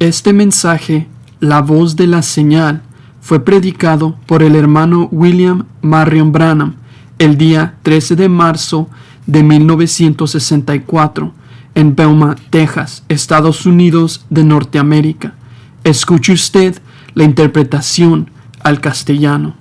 Este mensaje, La Voz de la Señal, fue predicado por el hermano William Marion Branham el día 13 de marzo de 1964 en Belmont, Texas, Estados Unidos de Norteamérica. Escuche usted la interpretación al castellano.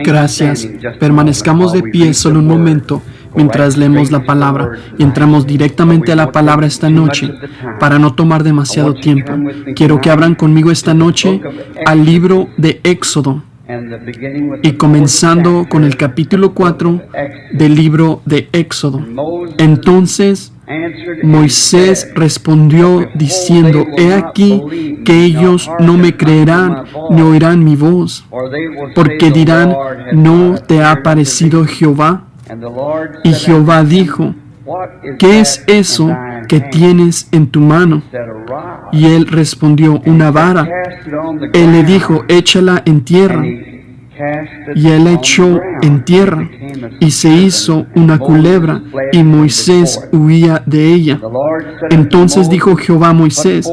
Gracias. Permanezcamos de pie solo un momento mientras leemos la palabra y entramos directamente a la palabra esta noche para no tomar demasiado tiempo. Quiero que abran conmigo esta noche al libro de Éxodo y comenzando con el capítulo 4 del libro de Éxodo. Entonces Moisés respondió diciendo: He aquí que ellos no me creerán ni oirán mi voz, porque dirán: ¿no te ha parecido Jehová? Y Jehová dijo: ¿qué es eso que tienes en tu mano? Y él respondió: una vara. Él le dijo: échala en tierra. Y él la echó en tierra, y se hizo una culebra, y Moisés huía de ella. Entonces dijo Jehová a Moisés: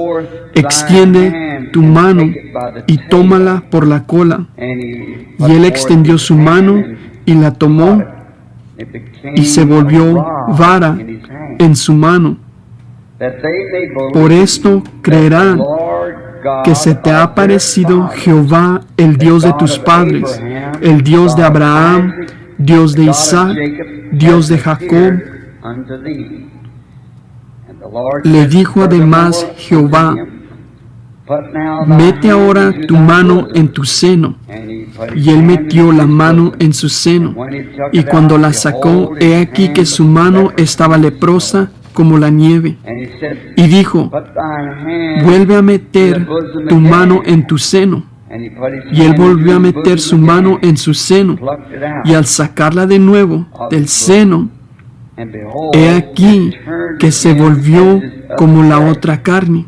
extiende tu mano y tómala por la cola. Y él extendió su mano y la tomó, y se volvió vara en su mano. Por esto creerán que se te ha aparecido Jehová, el Dios de tus padres, el Dios de Abraham, Dios de Isaac, Dios de Jacob. Le dijo además Jehová: mete ahora tu mano en tu seno. Y él metió la mano en su seno, y cuando la sacó, he aquí que su mano estaba leprosa como la nieve. Y dijo: vuelve a meter tu mano en tu seno. Y él volvió a meter su mano en su seno, y al sacarla de nuevo del seno, he aquí que se volvió como la otra carne.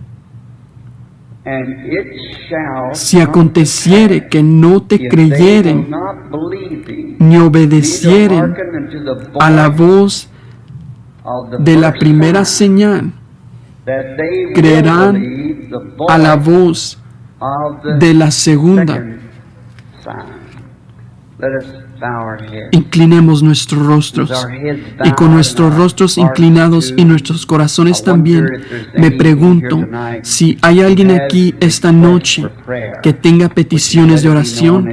Si aconteciere que no te creyeren, ni obedecieren a la voz de la primera señal, creerán a la voz de la segunda. Inclinemos nuestros rostros, y con nuestros rostros inclinados y nuestros corazones también, me pregunto si hay alguien aquí esta noche que tenga peticiones de oración.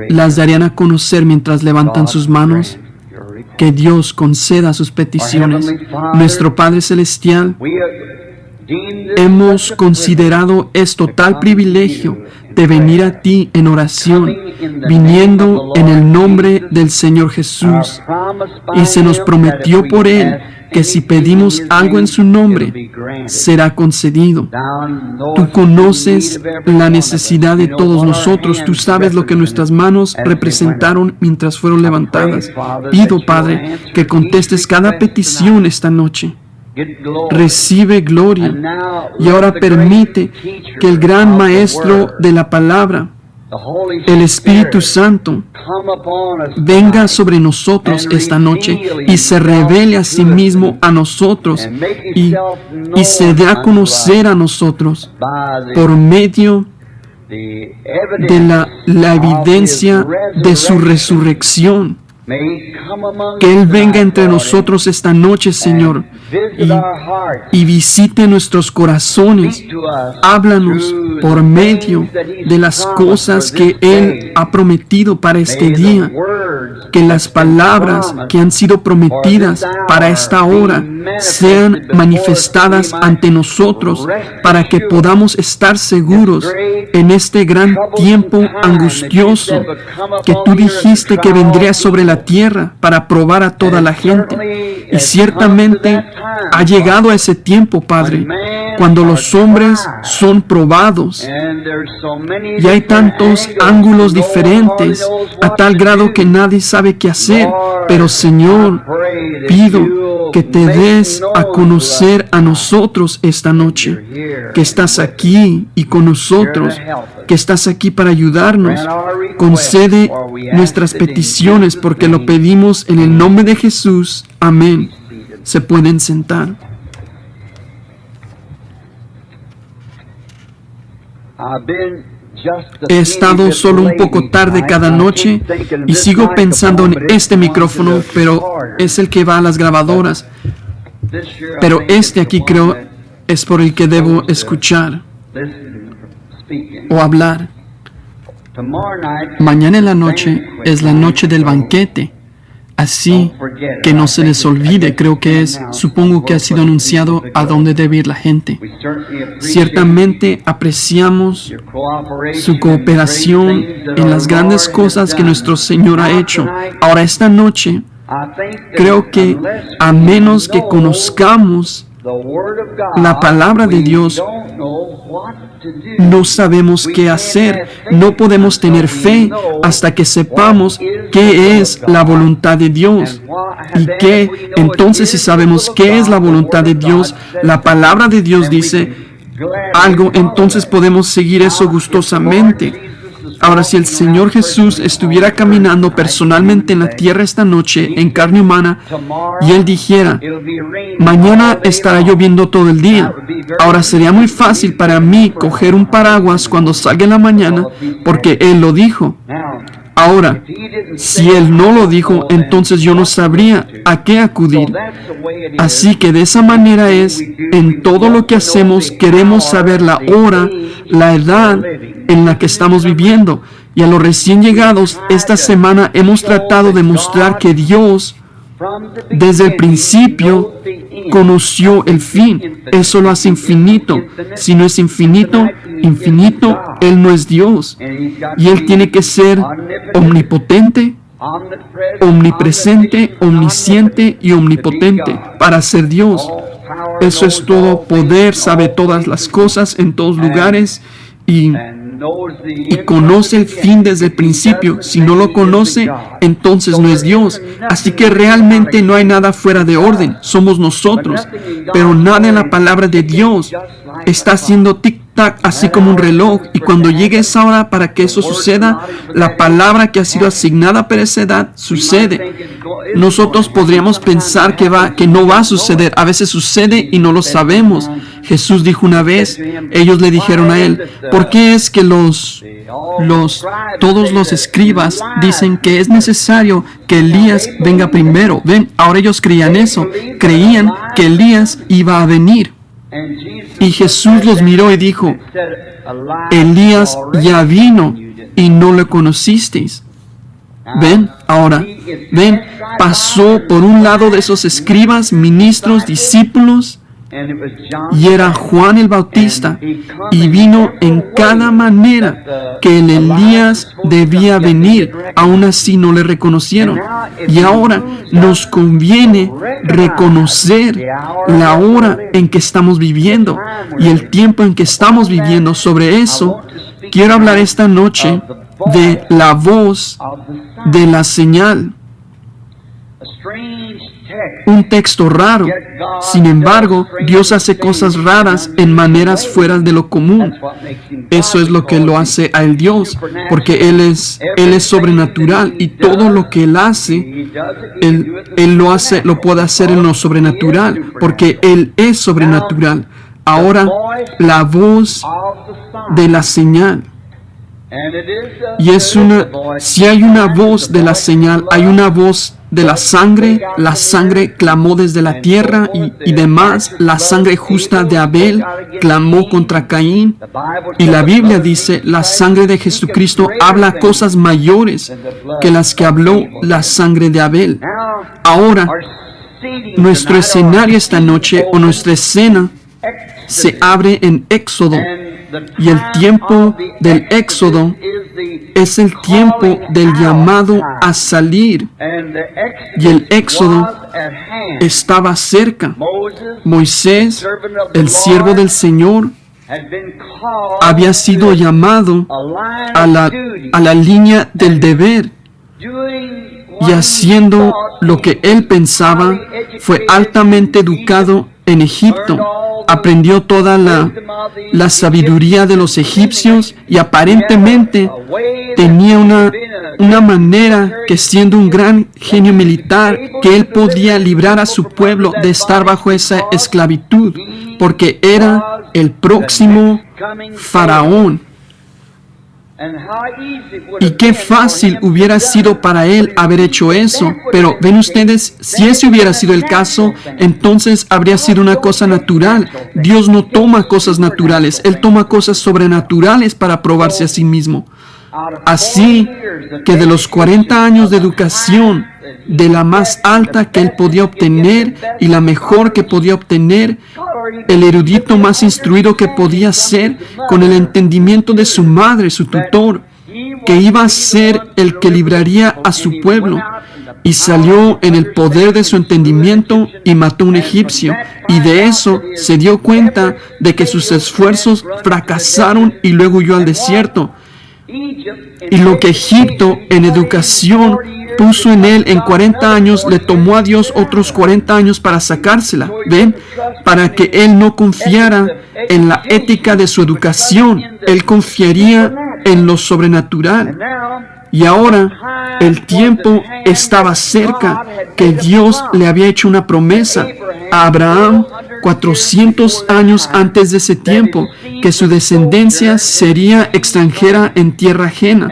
¿Las darían a conocer mientras levantan sus manos? Que Dios conceda sus peticiones. Nuestro Padre Celestial, hemos considerado esto tal privilegio de venir a ti en oración, viniendo en el nombre del Señor Jesús. Y se nos prometió por Él que si pedimos algo en su nombre, será concedido. Tú conoces la necesidad de todos nosotros. Tú sabes lo que nuestras manos representaron mientras fueron levantadas. Pido, Padre, que contestes cada petición esta noche. Recibe gloria. Y ahora permite que el gran Maestro de la palabra, el Espíritu Santo, venga sobre nosotros esta noche y se revele a sí mismo a nosotros y se dé a conocer a nosotros por medio de la evidencia de su resurrección. Que Él venga entre nosotros esta noche, Señor, y visite nuestros corazones. Háblanos por medio de las cosas que Él ha prometido para este día. Que las palabras que han sido prometidas para esta hora sean manifestadas ante nosotros, para que podamos estar seguros en este gran tiempo angustioso que tú dijiste que vendría sobre la tierra para probar a toda la gente. Y ciertamente ha llegado a ese tiempo, Padre, cuando los hombres son probados. Y hay tantos ángulos diferentes, a tal grado que nadie sabe qué hacer. Pero, Señor, pido que te des a conocer a nosotros esta noche, que estás aquí y con nosotros, que estás aquí para ayudarnos. Concede nuestras peticiones, porque lo pedimos en el nombre de Jesús. Amén. Se pueden sentar. He estado solo un poco tarde cada noche y sigo pensando en este micrófono, pero es el que va a las grabadoras. Pero este aquí creo es por el que debo escuchar o hablar. Mañana en la noche es la noche del banquete. Así que no se les olvide, supongo que ha sido anunciado a dónde debe ir la gente. Ciertamente apreciamos su cooperación en las grandes cosas que nuestro Señor ha hecho. Ahora esta noche, creo que a menos que conozcamos la palabra de Dios, no sabemos qué hacer. No podemos tener fe hasta que sepamos qué es la voluntad de Dios. Y que entonces, si sabemos qué es la voluntad de Dios, la palabra de Dios dice algo, entonces podemos seguir eso gustosamente. Ahora, si el Señor Jesús estuviera caminando personalmente en la tierra esta noche en carne humana y Él dijera, mañana estará lloviendo todo el día, ahora sería muy fácil para mí coger un paraguas cuando salga en la mañana porque Él lo dijo. Ahora, si Él no lo dijo, entonces yo no sabría a qué acudir. Así que de esa manera es, en todo lo que hacemos, queremos saber la hora, la edad en la que estamos viviendo. Y a los recién llegados, esta semana hemos tratado de mostrar que Dios, desde el principio, conoció el fin. Eso lo hace infinito. Si no es infinito, infinito, Él no es Dios. Y Él tiene que ser omnipotente, omnipresente, omnisciente y omnipotente para ser Dios. Eso es todo poder, sabe todas las cosas en todos lugares y conoce el fin desde el principio. Si no lo conoce, entonces no es Dios. Así que realmente no hay nada fuera de orden, somos nosotros. Pero nada en la palabra de Dios está haciendo tic-tac así como un reloj. Y cuando llegue esa hora para que eso suceda, la palabra que ha sido asignada para esa edad sucede. Nosotros podríamos pensar que no va a suceder. A veces sucede y no lo sabemos. Jesús dijo una vez, ellos le dijeron a Él, ¿por qué es que todos los escribas dicen que es necesario que Elías venga primero? Ven, ahora ellos creían eso, creían que Elías iba a venir. Y Jesús los miró y dijo, Elías ya vino y no lo conocisteis. Ven, ahora, ven, pasó por un lado de esos escribas, ministros, discípulos, y era Juan el Bautista, y vino en cada manera que el Elías debía venir. Aún así no le reconocieron. Y ahora nos conviene reconocer la hora en que estamos viviendo y el tiempo en que estamos viviendo. Sobre eso quiero hablar esta noche de la voz de la señal. Un texto raro. Sin embargo, Dios hace cosas raras en maneras fuera de lo común. Eso es lo que lo hace a Él Dios, porque Él es sobrenatural y todo lo que Él hace, Él lo puede hacer en lo sobrenatural, porque Él es sobrenatural. Ahora, la voz de la señal. Y si hay una voz de la señal, hay una voz de la sangre clamó desde la tierra y demás, la sangre justa de Abel clamó contra Caín, y la Biblia dice, la sangre de Jesucristo habla cosas mayores que las que habló la sangre de Abel. Ahora, nuestro escenario esta noche, o nuestra escena, se abre en Éxodo, y el tiempo del Éxodo es el tiempo del llamado a salir. Y el Éxodo estaba cerca. Moisés, el siervo del Señor, había sido llamado a la línea del deber. Y haciendo lo que él pensaba, fue altamente educado en Egipto. Aprendió toda la sabiduría de los egipcios y aparentemente tenía una manera que, siendo un gran genio militar, que él podía librar a su pueblo de estar bajo esa esclavitud, porque era el próximo faraón. Y qué fácil hubiera sido para él haber hecho eso. Pero ven ustedes, si ese hubiera sido el caso, entonces habría sido una cosa natural. Dios no toma cosas naturales, Él toma cosas sobrenaturales para probarse a sí mismo. Así que de los 40 años de educación, de la más alta que él podía obtener y la mejor que podía obtener, el erudito más instruido que podía ser, con el entendimiento de su madre, su tutor, que iba a ser el que libraría a su pueblo, y salió en el poder de su entendimiento y mató a un egipcio, y de eso se dio cuenta de que sus esfuerzos fracasaron y luego huyó al desierto. Y lo que Egipto en educación puso en él en 40 años, le tomó a Dios otros 40 años para sacársela. ¿Ven? Para que él no confiara en la ética de su educación, él confiaría en lo sobrenatural. Y ahora el tiempo estaba cerca, que Dios le había hecho una promesa a Abraham 400 años antes de ese tiempo, que su descendencia sería extranjera en tierra ajena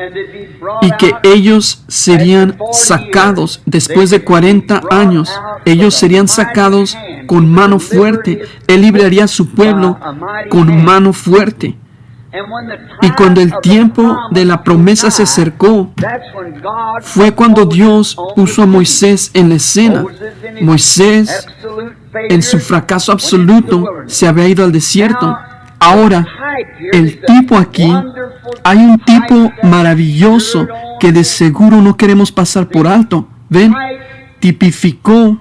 y que ellos serían sacados después de 40 años. Ellos serían sacados con mano fuerte. Él libraría a su pueblo con mano fuerte. Y cuando el tiempo de la promesa se acercó, fue cuando Dios puso a Moisés en la escena. Moisés, en su fracaso absoluto, se había ido al desierto. Ahora, el tipo aquí, hay un tipo maravilloso que de seguro no queremos pasar por alto. ¿Ven? Tipificó.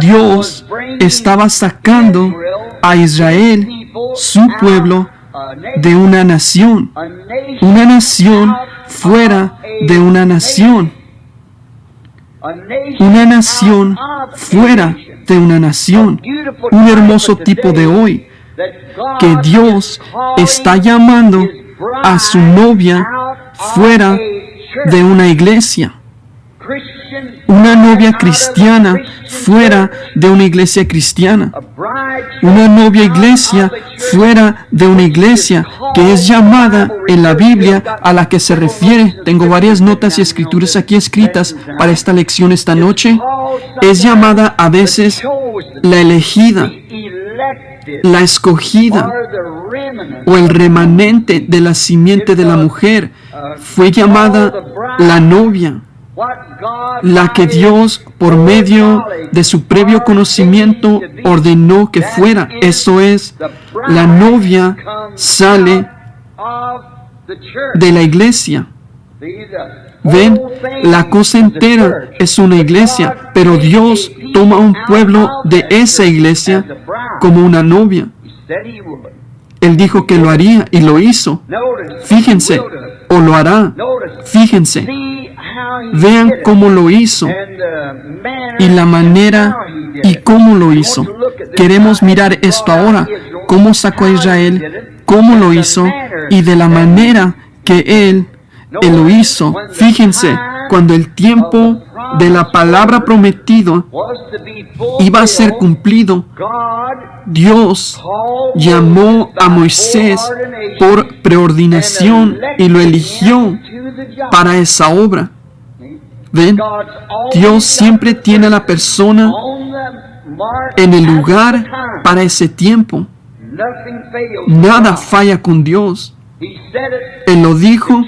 Dios estaba sacando a Israel, su pueblo, de una nación fuera de una nación, fuera de una nación. Un hermoso tipo de hoy, que Dios está llamando a su novia fuera de una iglesia. Una novia cristiana fuera de una iglesia cristiana. Una novia iglesia fuera de una iglesia, que es llamada en la Biblia a la que se refiere. Tengo varias notas y escrituras aquí escritas para esta lección esta noche. Es llamada a veces la elegida, la escogida, o el remanente de la simiente de la mujer. Fue llamada la novia, la que Dios, por medio de su previo conocimiento, ordenó que fuera. Eso es, la novia sale de la iglesia. Ven, la cosa entera es una iglesia, pero Dios toma un pueblo de esa iglesia como una novia. Él dijo que lo haría y lo hizo. Fíjense, o lo hará. Fíjense. Vean cómo lo hizo y la manera y cómo lo hizo. Queremos mirar esto ahora, cómo sacó a Israel, cómo lo hizo y de la manera que Él lo hizo. Fíjense, cuando el tiempo de la palabra prometida iba a ser cumplido, Dios llamó a Moisés por preordinación y lo eligió para esa obra. ¿Ven? Dios siempre tiene a la persona en el lugar para ese tiempo. Nada falla con Dios. Él lo dijo,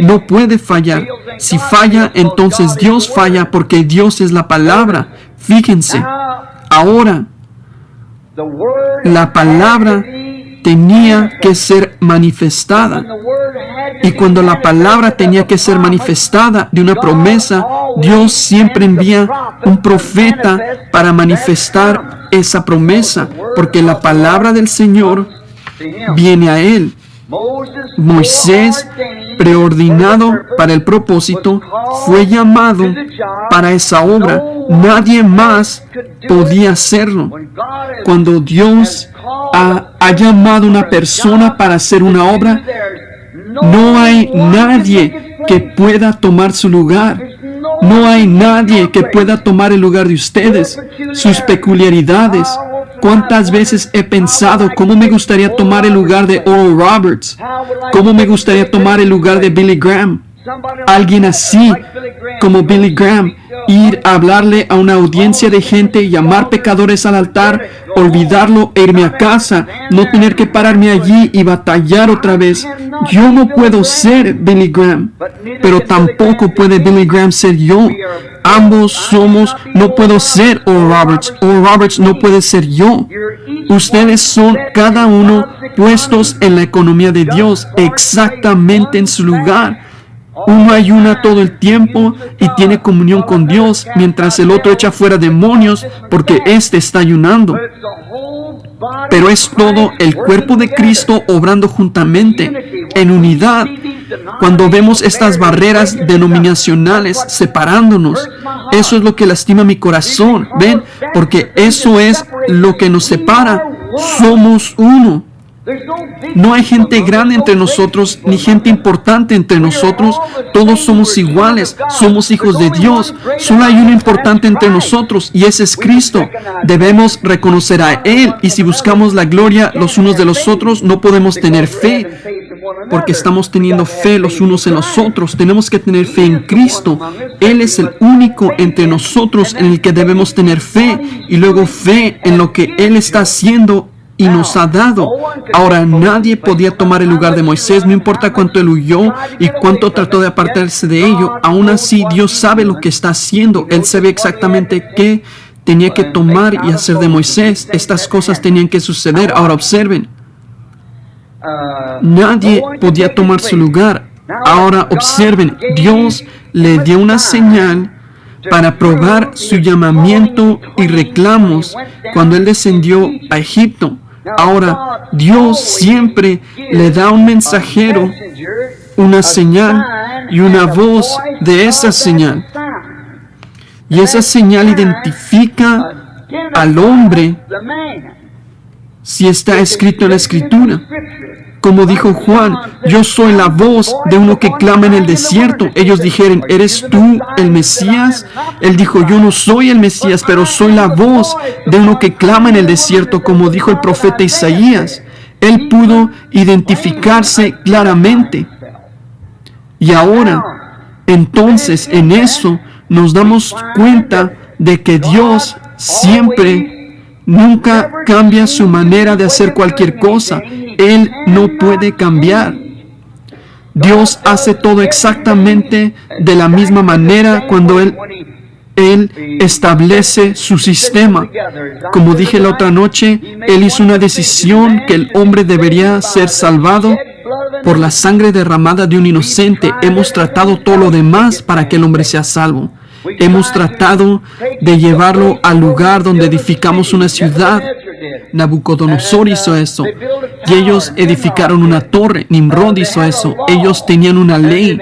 no puede fallar. Si falla, entonces Dios falla, porque Dios es la palabra. Fíjense, ahora la palabra tenía que ser manifestada. Y cuando la palabra tenía que ser manifestada de una promesa, Dios siempre envía un profeta para manifestar esa promesa, porque la palabra del Señor viene a él. Moisés, preordinado para el propósito, fue llamado para esa obra. Nadie más podía hacerlo. Cuando Dios ha llamado a una persona para hacer una obra, no hay nadie que pueda tomar su lugar. No hay nadie que pueda tomar el lugar de ustedes, sus peculiaridades, ¿Cuántas veces he pensado cómo me gustaría tomar el lugar de Oral Roberts? ¿Cómo me gustaría tomar el lugar de Billy Graham? Alguien así como Billy Graham, ir a hablarle a una audiencia de gente, llamar pecadores al altar, olvidarlo e irme a casa, no tener que pararme allí y batallar otra vez. Yo no puedo ser Billy Graham, pero tampoco puede Billy Graham ser yo. Ambos somos, no puedo ser Oral Roberts. Oral Roberts no puede ser yo. Ustedes son cada uno puestos en la economía de Dios, exactamente en su lugar. Uno ayuna todo el tiempo y tiene comunión con Dios, mientras el otro echa fuera demonios porque éste está ayunando. Pero es todo el cuerpo de Cristo obrando juntamente, en unidad. Cuando vemos estas barreras denominacionales separándonos, eso es lo que lastima mi corazón, ¿ven? Porque eso es lo que nos separa. Somos uno. No hay gente grande entre nosotros, ni gente importante entre nosotros. Todos somos iguales, somos hijos de Dios. Solo hay uno importante entre nosotros, y ese es Cristo. Debemos reconocer a Él, y si buscamos la gloria los unos de los otros, no podemos tener fe, porque estamos teniendo fe los unos en los otros. Tenemos que tener fe en Cristo. Él es el único entre nosotros en el que debemos tener fe, y luego fe en lo que Él está haciendo y nos ha dado. Ahora, nadie podía tomar el lugar de Moisés, no importa cuánto él huyó y cuánto trató de apartarse de ello. Aún así, Dios sabe lo que está haciendo. Él sabe exactamente qué tenía que tomar y hacer de Moisés. Estas cosas tenían que suceder. Ahora observen. Nadie podía tomar su lugar. Ahora observen. Dios le dio una señal para probar su llamamiento y reclamos cuando él descendió a Egipto. Ahora, Dios siempre le da un mensajero, una señal y una voz de esa señal. Y esa señal identifica al hombre si está escrito en la Escritura. Como dijo Juan, yo soy la voz de uno que clama en el desierto. Ellos dijeron, ¿eres tú el Mesías? Él dijo, yo no soy el Mesías, pero soy la voz de uno que clama en el desierto, como dijo el profeta Isaías. Él pudo identificarse claramente. Y ahora, entonces, en eso, nos damos cuenta de que Dios siempre, nunca cambia su manera de hacer cualquier cosa. Él no puede cambiar. Dios hace todo exactamente de la misma manera cuando Él establece su sistema. Como dije la otra noche, Él hizo una decisión que el hombre debería ser salvado por la sangre derramada de un inocente. Hemos tratado todo lo demás para que el hombre sea salvo. Hemos tratado de llevarlo al lugar donde edificamos una ciudad. Nabucodonosor hizo eso. Y ellos edificaron una torre. Nimrod hizo eso. Ellos tenían una ley.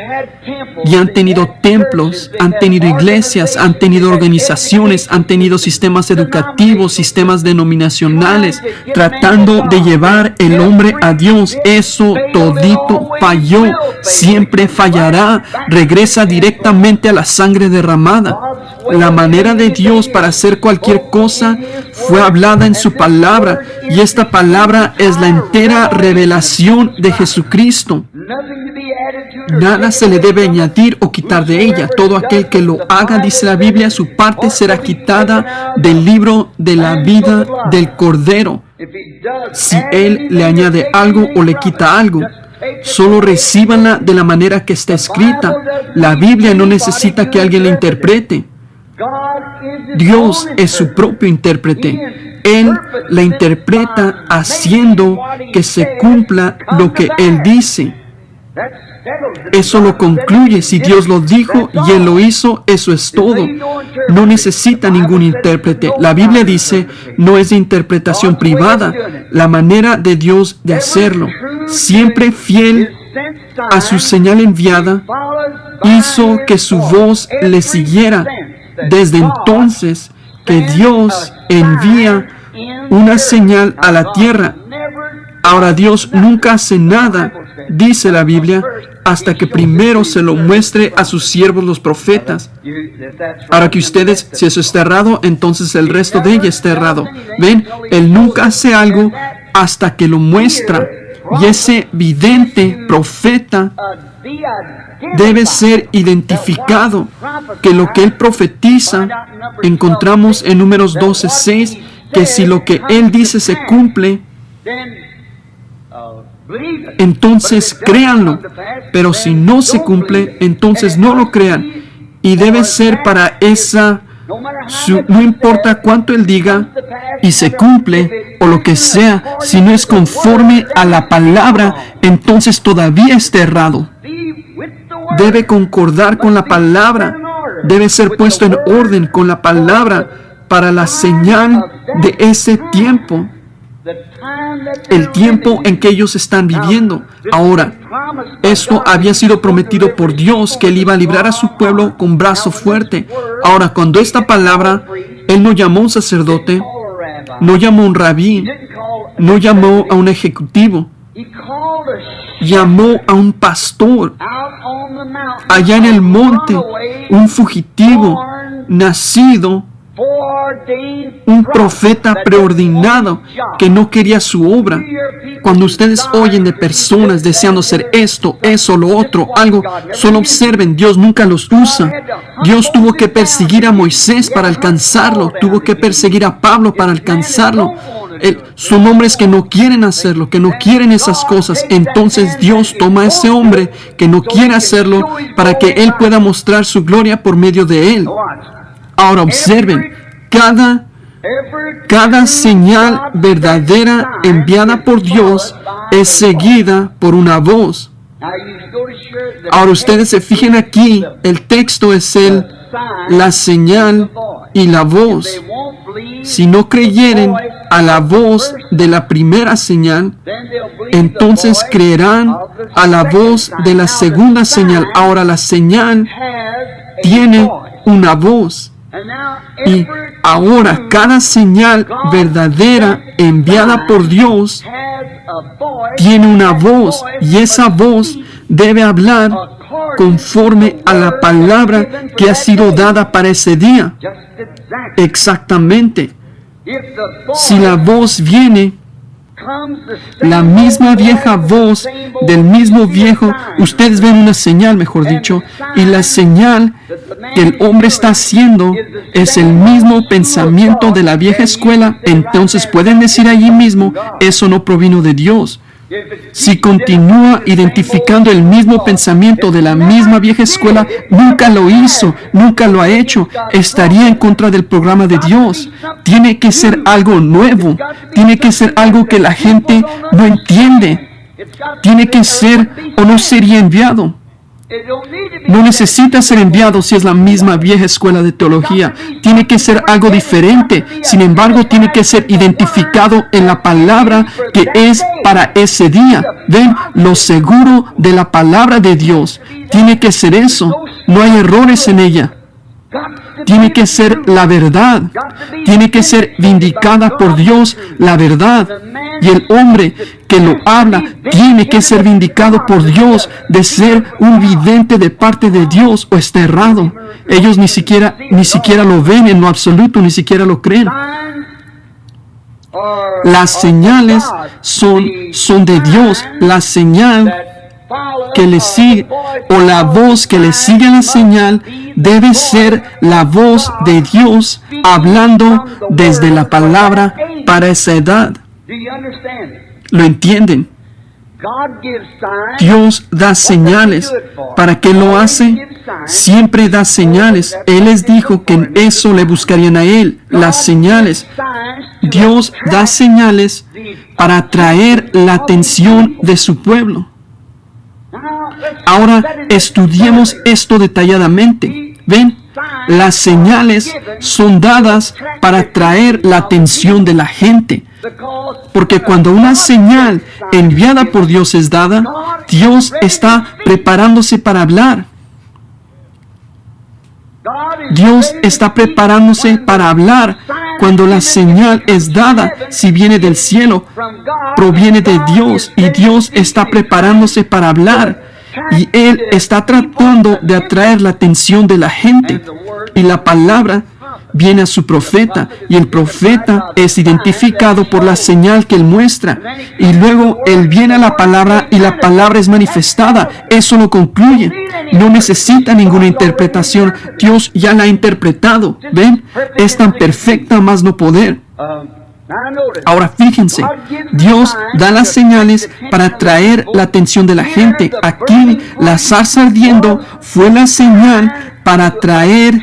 Y han tenido templos, han tenido iglesias, han tenido organizaciones, han tenido sistemas educativos, sistemas denominacionales, tratando de llevar el hombre a Dios. Eso todito falló. Siempre fallará. Regresa directamente a la sangre derramada. La manera de Dios para hacer cualquier cosa fue hablada en su palabra, y esta palabra es la entera revelación de Jesucristo. Nada se le debe añadir o quitar de ella. Todo aquel que lo haga, dice la Biblia, su parte será quitada del libro de la vida del Cordero. Si Él le añade algo o le quita algo, solo recíbanla de la manera que está escrita. La Biblia no necesita que alguien la interprete. Dios es su propio intérprete. Él la interpreta haciendo que se cumpla lo que Él dice. Eso lo concluye. Si Dios lo dijo y Él lo hizo, eso es todo. No necesita ningún intérprete. La Biblia dice, no es de interpretación privada. La manera de Dios de hacerlo, siempre fiel a su señal enviada, hizo que su voz le siguiera. Desde entonces que Dios envía una señal a la tierra. Ahora Dios nunca hace nada, dice la Biblia, hasta que primero se lo muestre a sus siervos los profetas. Ahora que ustedes, si eso está errado, entonces el resto de ella está errado. ¿Ven? Él nunca hace algo hasta que lo muestra. Y ese vidente profeta debe ser identificado, que lo que él profetiza, encontramos en Números 12:6, que si lo que él dice se cumple, entonces créanlo, pero si no se cumple, entonces no lo crean. Y debe ser para esa, no importa cuánto él diga y se cumple o lo que sea, si no es conforme a la palabra, entonces todavía está errado. Debe concordar con la palabra, debe ser puesto en orden con la palabra para la señal de ese tiempo, el tiempo en que ellos están viviendo. Ahora, esto había sido prometido por Dios, que Él iba a librar a su pueblo con brazo fuerte. Ahora, cuando esta palabra, Él no llamó a un sacerdote, no llamó a un rabí, no llamó a un ejecutivo, llamó a un pastor allá en el monte, un fugitivo nacido, un profeta preordinado que no quería su obra. Cuando ustedes oyen de personas deseando ser esto, eso, lo otro, algo, solo observen, Dios nunca los usa. Dios tuvo que perseguir a Moisés para alcanzarlo, tuvo que perseguir a Pablo para alcanzarlo. Son hombres que no quieren hacerlo, que no quieren esas cosas. Entonces Dios toma a ese hombre que no quiere hacerlo para que Él pueda mostrar su gloria por medio de él. Ahora observen, cada señal verdadera enviada por Dios es seguida por una voz. Ahora ustedes se fijen aquí, el texto es la señal y la voz. Si no creyeren a la voz de la primera señal, entonces creerán a la voz de la segunda señal. Ahora la señal tiene una voz. Y ahora cada señal verdadera enviada por Dios tiene una voz, y esa voz debe hablar conforme a la palabra que ha sido dada para ese día. Exactamente. Si la voz viene, la misma vieja voz del mismo viejo, ustedes ven una señal, mejor dicho, y la señal que el hombre está haciendo es el mismo pensamiento de la vieja escuela, entonces pueden decir allí mismo, eso no provino de Dios. Si continúa identificando el mismo pensamiento de la misma vieja escuela, nunca lo hizo, nunca lo ha hecho, estaría en contra del programa de Dios. Tiene que ser algo nuevo, tiene que ser algo que la gente no entiende. Tiene que ser o no sería enviado. No necesita ser enviado si es la misma vieja escuela de teología. Tiene que ser algo diferente. Sin embargo, tiene que ser identificado en la palabra que es para ese día. Ven, lo seguro de la palabra de Dios. Tiene que ser eso. No hay errores en ella. Tiene que ser la verdad. Tiene que ser vindicada por Dios la verdad. Y el hombre que lo habla tiene que ser vindicado por Dios de ser un vidente de parte de Dios o está errado. Ellos ni siquiera lo ven en lo absoluto, ni siquiera lo creen. Las señales son de Dios. La señal que le sigue o la voz que le sigue a la señal debe ser la voz de Dios hablando desde la palabra para esa edad. ¿Lo entienden? Dios da señales. ¿Para qué lo hace? Siempre da señales. Él les dijo que en eso le buscarían a Él, las señales. Dios da señales para atraer la atención de su pueblo. Ahora estudiemos esto detalladamente. ¿Ven? Las señales son dadas para atraer la atención de la gente. Porque cuando una señal enviada por Dios es dada, Dios está preparándose para hablar. Dios está preparándose para hablar. Cuando la señal es dada, si viene del cielo, proviene de Dios y Dios está preparándose para hablar. Y él está tratando de atraer la atención de la gente. Y la palabra viene a su profeta, y el profeta es identificado por la señal que él muestra. Y luego él viene a la palabra y la palabra es manifestada. Eso lo concluye. No necesita ninguna interpretación. Dios ya la ha interpretado. ¿Ven? Es tan perfecta más no poder. Ahora fíjense, Dios da las señales para atraer la atención de la gente. Aquí la zarza ardiendo fue la señal para atraer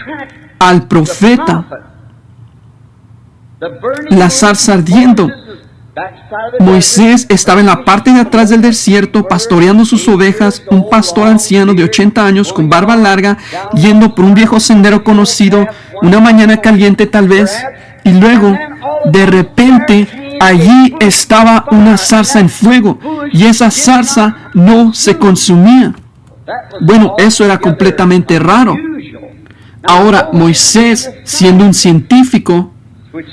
al profeta. La zarza ardiendo. Moisés estaba en la parte de atrás del desierto pastoreando sus ovejas, un pastor anciano de 80 años con barba larga, yendo por un viejo sendero conocido, una mañana caliente tal vez, y luego, de repente, allí estaba una zarza en fuego, y esa zarza no se consumía. Bueno, eso era completamente raro. Ahora, Moisés, siendo un científico,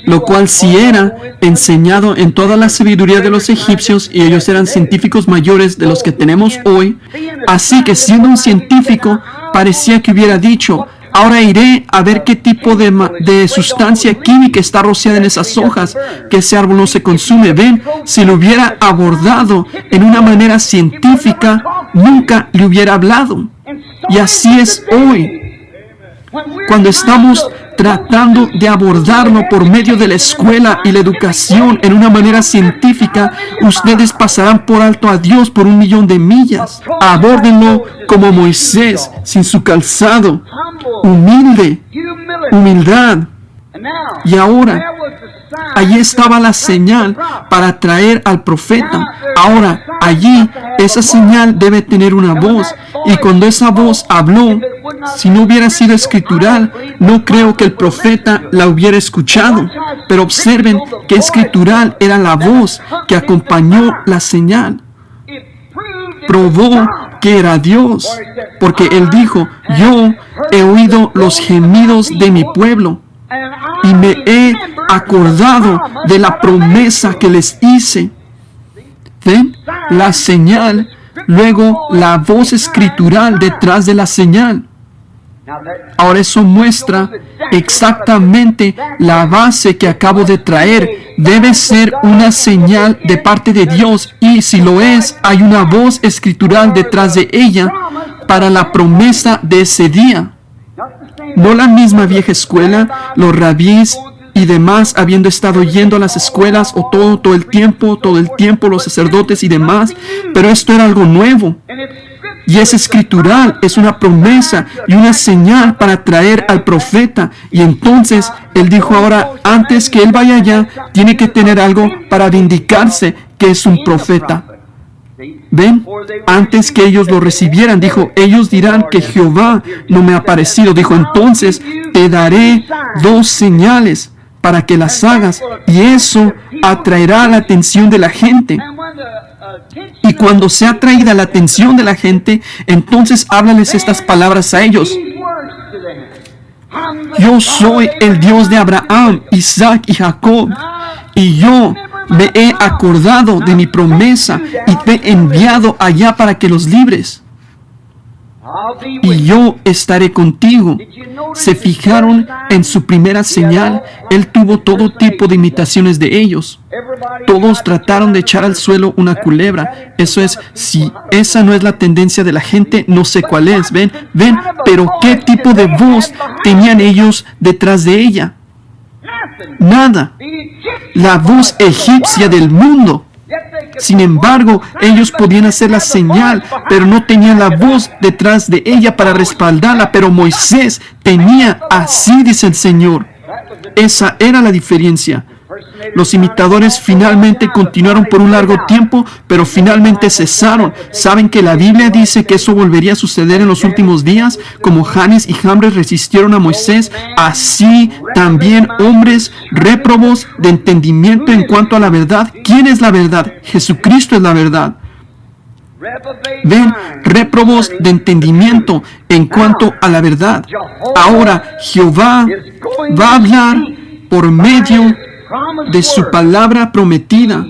lo cual sí era enseñado en toda la sabiduría de los egipcios, y ellos eran científicos mayores de los que tenemos hoy, así que siendo un científico, parecía que hubiera dicho: ahora iré a ver qué tipo de sustancia química está rociada en esas hojas, que ese árbol no se consume. Ven, si lo hubiera abordado en una manera científica, nunca le hubiera hablado. Y así es hoy. Cuando estamos tratando de abordarlo por medio de la escuela y la educación en una manera científica, ustedes pasarán por alto a Dios por 1.000.000 de millas. Abórdenlo como Moisés, sin su calzado, humilde, humildad. Y ahora, allí estaba la señal para atraer al profeta. Ahora, allí, esa señal debe tener una voz. Y cuando esa voz habló, si no hubiera sido escritural, no creo que el profeta la hubiera escuchado. Pero observen que escritural era la voz que acompañó la señal. Probó que era Dios, porque él dijo: yo he oído los gemidos de mi pueblo y me he acordado de la promesa que les hice. ¿Ven? La señal, luego la voz escritural detrás de la señal. Ahora eso muestra exactamente la base que acabo de traer. Debe ser una señal de parte de Dios, y si lo es, hay una voz escritural detrás de ella para la promesa de ese día. No la misma vieja escuela, los rabís y demás, habiendo estado yendo a las escuelas o todo el tiempo, los sacerdotes y demás, pero esto era algo nuevo. Y es escritural, es una promesa y una señal para traer al profeta. Y entonces él dijo: ahora, antes que él vaya allá, tiene que tener algo para vindicarse que es un profeta. ¿Ven? Antes que ellos lo recibieran, dijo: ellos dirán que Jehová no me ha aparecido. Dijo: entonces te daré 2 señales para que las hagas, y eso atraerá la atención de la gente. Y cuando sea atraída la atención de la gente, entonces háblales estas palabras a ellos: yo soy el Dios de Abraham, Isaac y Jacob, y yo me he acordado de mi promesa y te he enviado allá para que los libres. Y yo estaré contigo. Se fijaron en su primera señal. Él tuvo todo tipo de imitaciones de ellos. Todos trataron de echar al suelo una culebra. Eso es, si esa no es la tendencia de la gente, no sé cuál es. Ven, pero ¿qué tipo de voz tenían ellos detrás de ella? Nada. La voz egipcia del mundo. Sin embargo, ellos podían hacer la señal, pero no tenían la voz detrás de ella para respaldarla. Pero Moisés tenía, así dice el Señor. Esa era la diferencia. Los imitadores finalmente continuaron por un largo tiempo, pero finalmente cesaron. ¿Saben que la Biblia dice que eso volvería a suceder en los últimos días? Como Janes y Jambres resistieron a Moisés, así también hombres réprobos de entendimiento en cuanto a la verdad. ¿Quién es la verdad? Jesucristo es la verdad. Ven, réprobos de entendimiento en cuanto a la verdad. Ahora Jehová va a hablar por medio de su palabra prometida,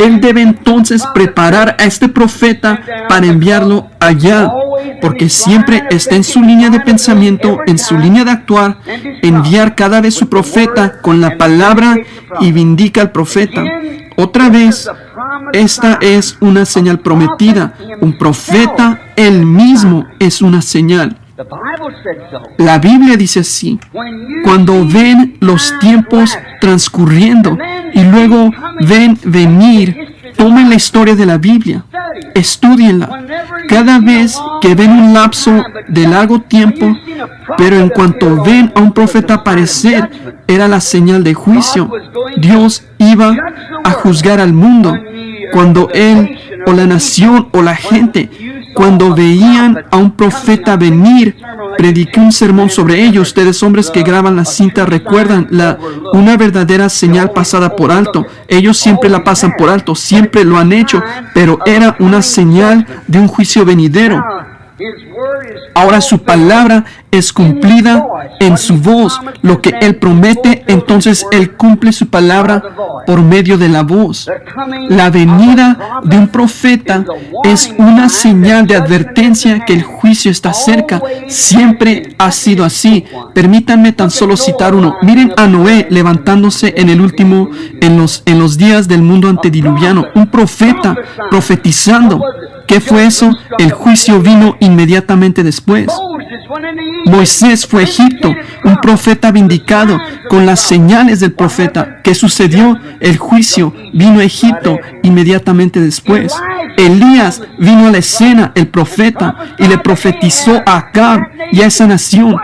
Él debe entonces preparar a este profeta para enviarlo allá, porque siempre está en su línea de pensamiento, en su línea de actuar, enviar cada vez su profeta con la palabra y vindica al profeta. Otra vez, esta es una señal prometida. Un profeta, él mismo, es una señal. La Biblia dice así: cuando ven los tiempos transcurriendo y luego ven venir, tomen la historia de la Biblia, estúdienla. Cada vez que ven un lapso de largo tiempo, pero en cuanto ven a un profeta aparecer, era la señal de juicio. Dios iba a juzgar al mundo. Cuando él o la nación o la gente, cuando veían a un profeta venir, prediqué un sermón sobre ello. Ustedes, hombres que graban la cinta, recuerdan una verdadera señal pasada por alto. Ellos siempre la pasan por alto, siempre lo han hecho, pero era una señal de un juicio venidero. Ahora su palabra es cumplida en su voz. Lo que Él promete, entonces Él cumple su palabra por medio de la voz. La venida de un profeta es una señal de advertencia que el juicio está cerca. Siempre ha sido así. Permítanme tan solo citar uno. Miren a Noé levantándose en los días del mundo antediluviano. Un profeta profetizando. ¿Qué fue eso? El juicio vino inmediatamente después. Moisés fue a Egipto, un profeta vindicado con las señales del profeta. ¿Qué sucedió? El juicio vino a Egipto inmediatamente después. Elías vino a la escena, el profeta, y le profetizó a Acab y a esa nación.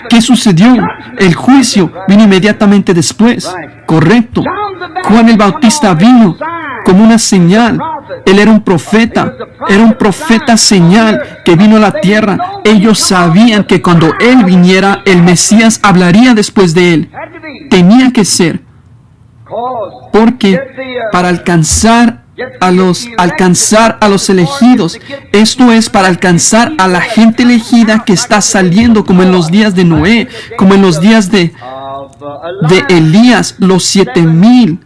¿Qué sucedió? El juicio vino inmediatamente después. Correcto. Juan el Bautista vino como una señal. Él era un profeta señal que vino a la tierra. Ellos sabían que cuando Él viniera, el Mesías hablaría después de Él. Tenía que ser. Porque para alcanzar a los elegidos, esto es para alcanzar a la gente elegida que está saliendo, como en los días de Noé, como en los días de Elías, los 7,000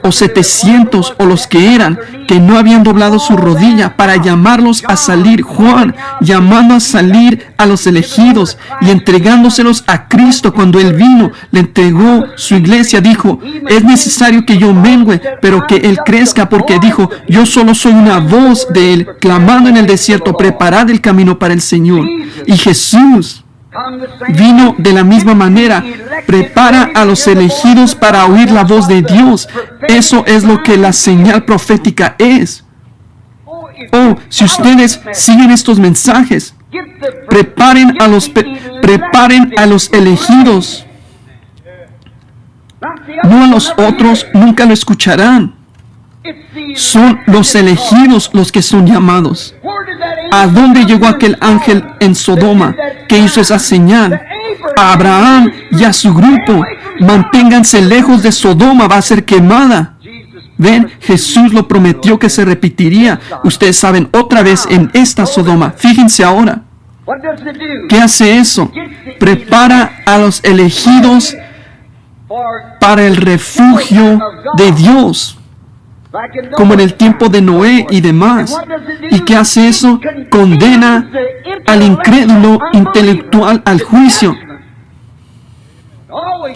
o 700 o los que eran, que no habían doblado su rodilla, para llamarlos a salir. Juan llamando a salir a los elegidos y entregándoselos a Cristo. Cuando Él vino, le entregó su iglesia. Dijo: es necesario que yo mengüe, pero que Él crezca, porque dijo: yo solo soy una voz de Él, clamando en el desierto, preparad el camino para el Señor. Y Jesús vino de la misma manera, prepara a los elegidos para oír la voz de Dios. Eso es lo que la señal profética es. Oh, si ustedes siguen estos mensajes, preparen a los elegidos. No a los otros, nunca lo escucharán. Son los elegidos los que son llamados. ¿A dónde llegó aquel ángel en Sodoma que hizo esa señal? A Abraham y a su grupo. Manténganse lejos de Sodoma, va a ser quemada. Ven, Jesús lo prometió que se repetiría. Ustedes saben, otra vez en esta Sodoma. Fíjense ahora. ¿Qué hace eso? Prepara a los elegidos para el refugio de Dios, como en el tiempo de Noé y demás. ¿Y qué hace eso? Condena al incrédulo intelectual al juicio.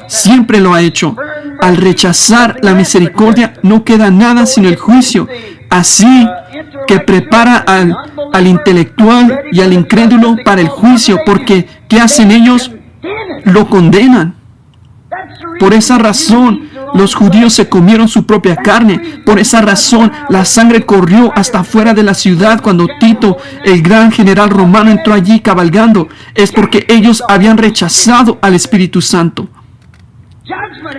Siempre lo ha hecho. Al rechazar la misericordia, no queda nada sino el juicio. Así que prepara al intelectual y al incrédulo para el juicio, porque ¿qué hacen ellos? Lo condenan. Por esa razón, los judíos se comieron su propia carne. Por esa razón, la sangre corrió hasta fuera de la ciudad cuando Tito, el gran general romano, entró allí cabalgando. Es porque ellos habían rechazado al Espíritu Santo.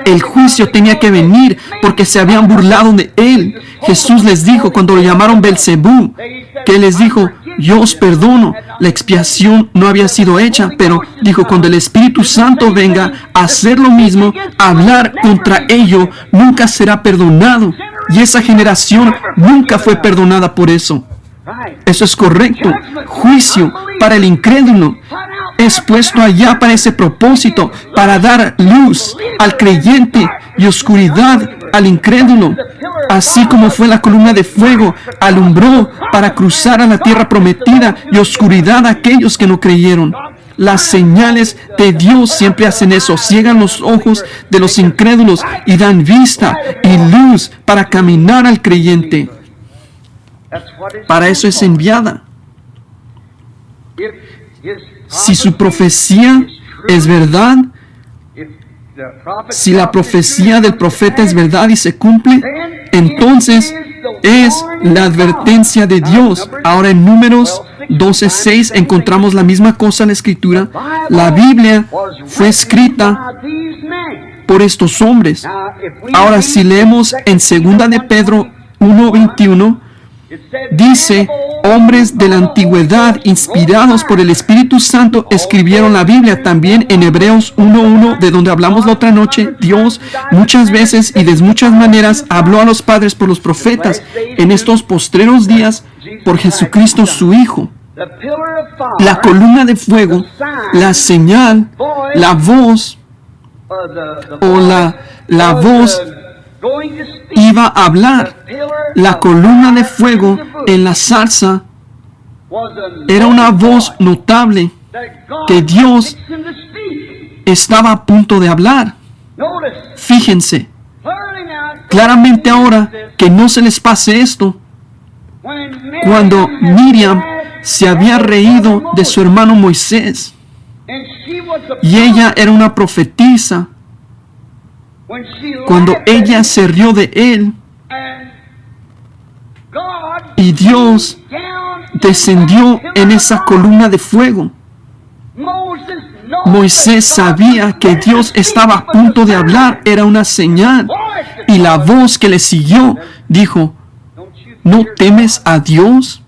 El juicio tenía que venir porque se habían burlado de Él. Jesús les dijo cuando lo llamaron Belcebú, que Él les dijo: yo os perdono. La expiación no había sido hecha, pero dijo: cuando el Espíritu Santo venga a hacer lo mismo, a hablar contra ello, nunca será perdonado. Y esa generación nunca fue perdonada por eso. Eso es correcto. Juicio para el incrédulo es puesto allá para ese propósito, para dar luz al creyente y oscuridad al incrédulo. Así como fue la columna de fuego, alumbró para cruzar a la tierra prometida y oscuridad a aquellos que no creyeron. Las señales de Dios siempre hacen eso, ciegan los ojos de los incrédulos y dan vista y luz para caminar al creyente. Para eso es enviada. Si su profecía es verdad, si la profecía del profeta es verdad y se cumple, entonces es la advertencia de Dios. Ahora en Números 12:6 encontramos la misma cosa en la Escritura. La Biblia fue escrita por estos hombres. Ahora si leemos en 2 de Pedro 1:21, dice, hombres de la antigüedad, inspirados por el Espíritu Santo, escribieron la Biblia. También en Hebreos 1:1, de donde hablamos la otra noche, Dios muchas veces y de muchas maneras habló a los padres por los profetas. En estos postreros días, por Jesucristo su Hijo. La columna de fuego, la señal, la voz, o la voz iba a hablar. La columna de fuego en la zarza era una voz notable que Dios estaba a punto de hablar. Fíjense, claramente ahora que no se les pase esto. Cuando Miriam se había reído de su hermano Moisés, y ella era una profetisa, cuando ella se rió de él, y Dios descendió en esa columna de fuego, Moisés sabía que Dios estaba a punto de hablar, era una señal, y la voz que le siguió dijo, ¿no temes a Dios?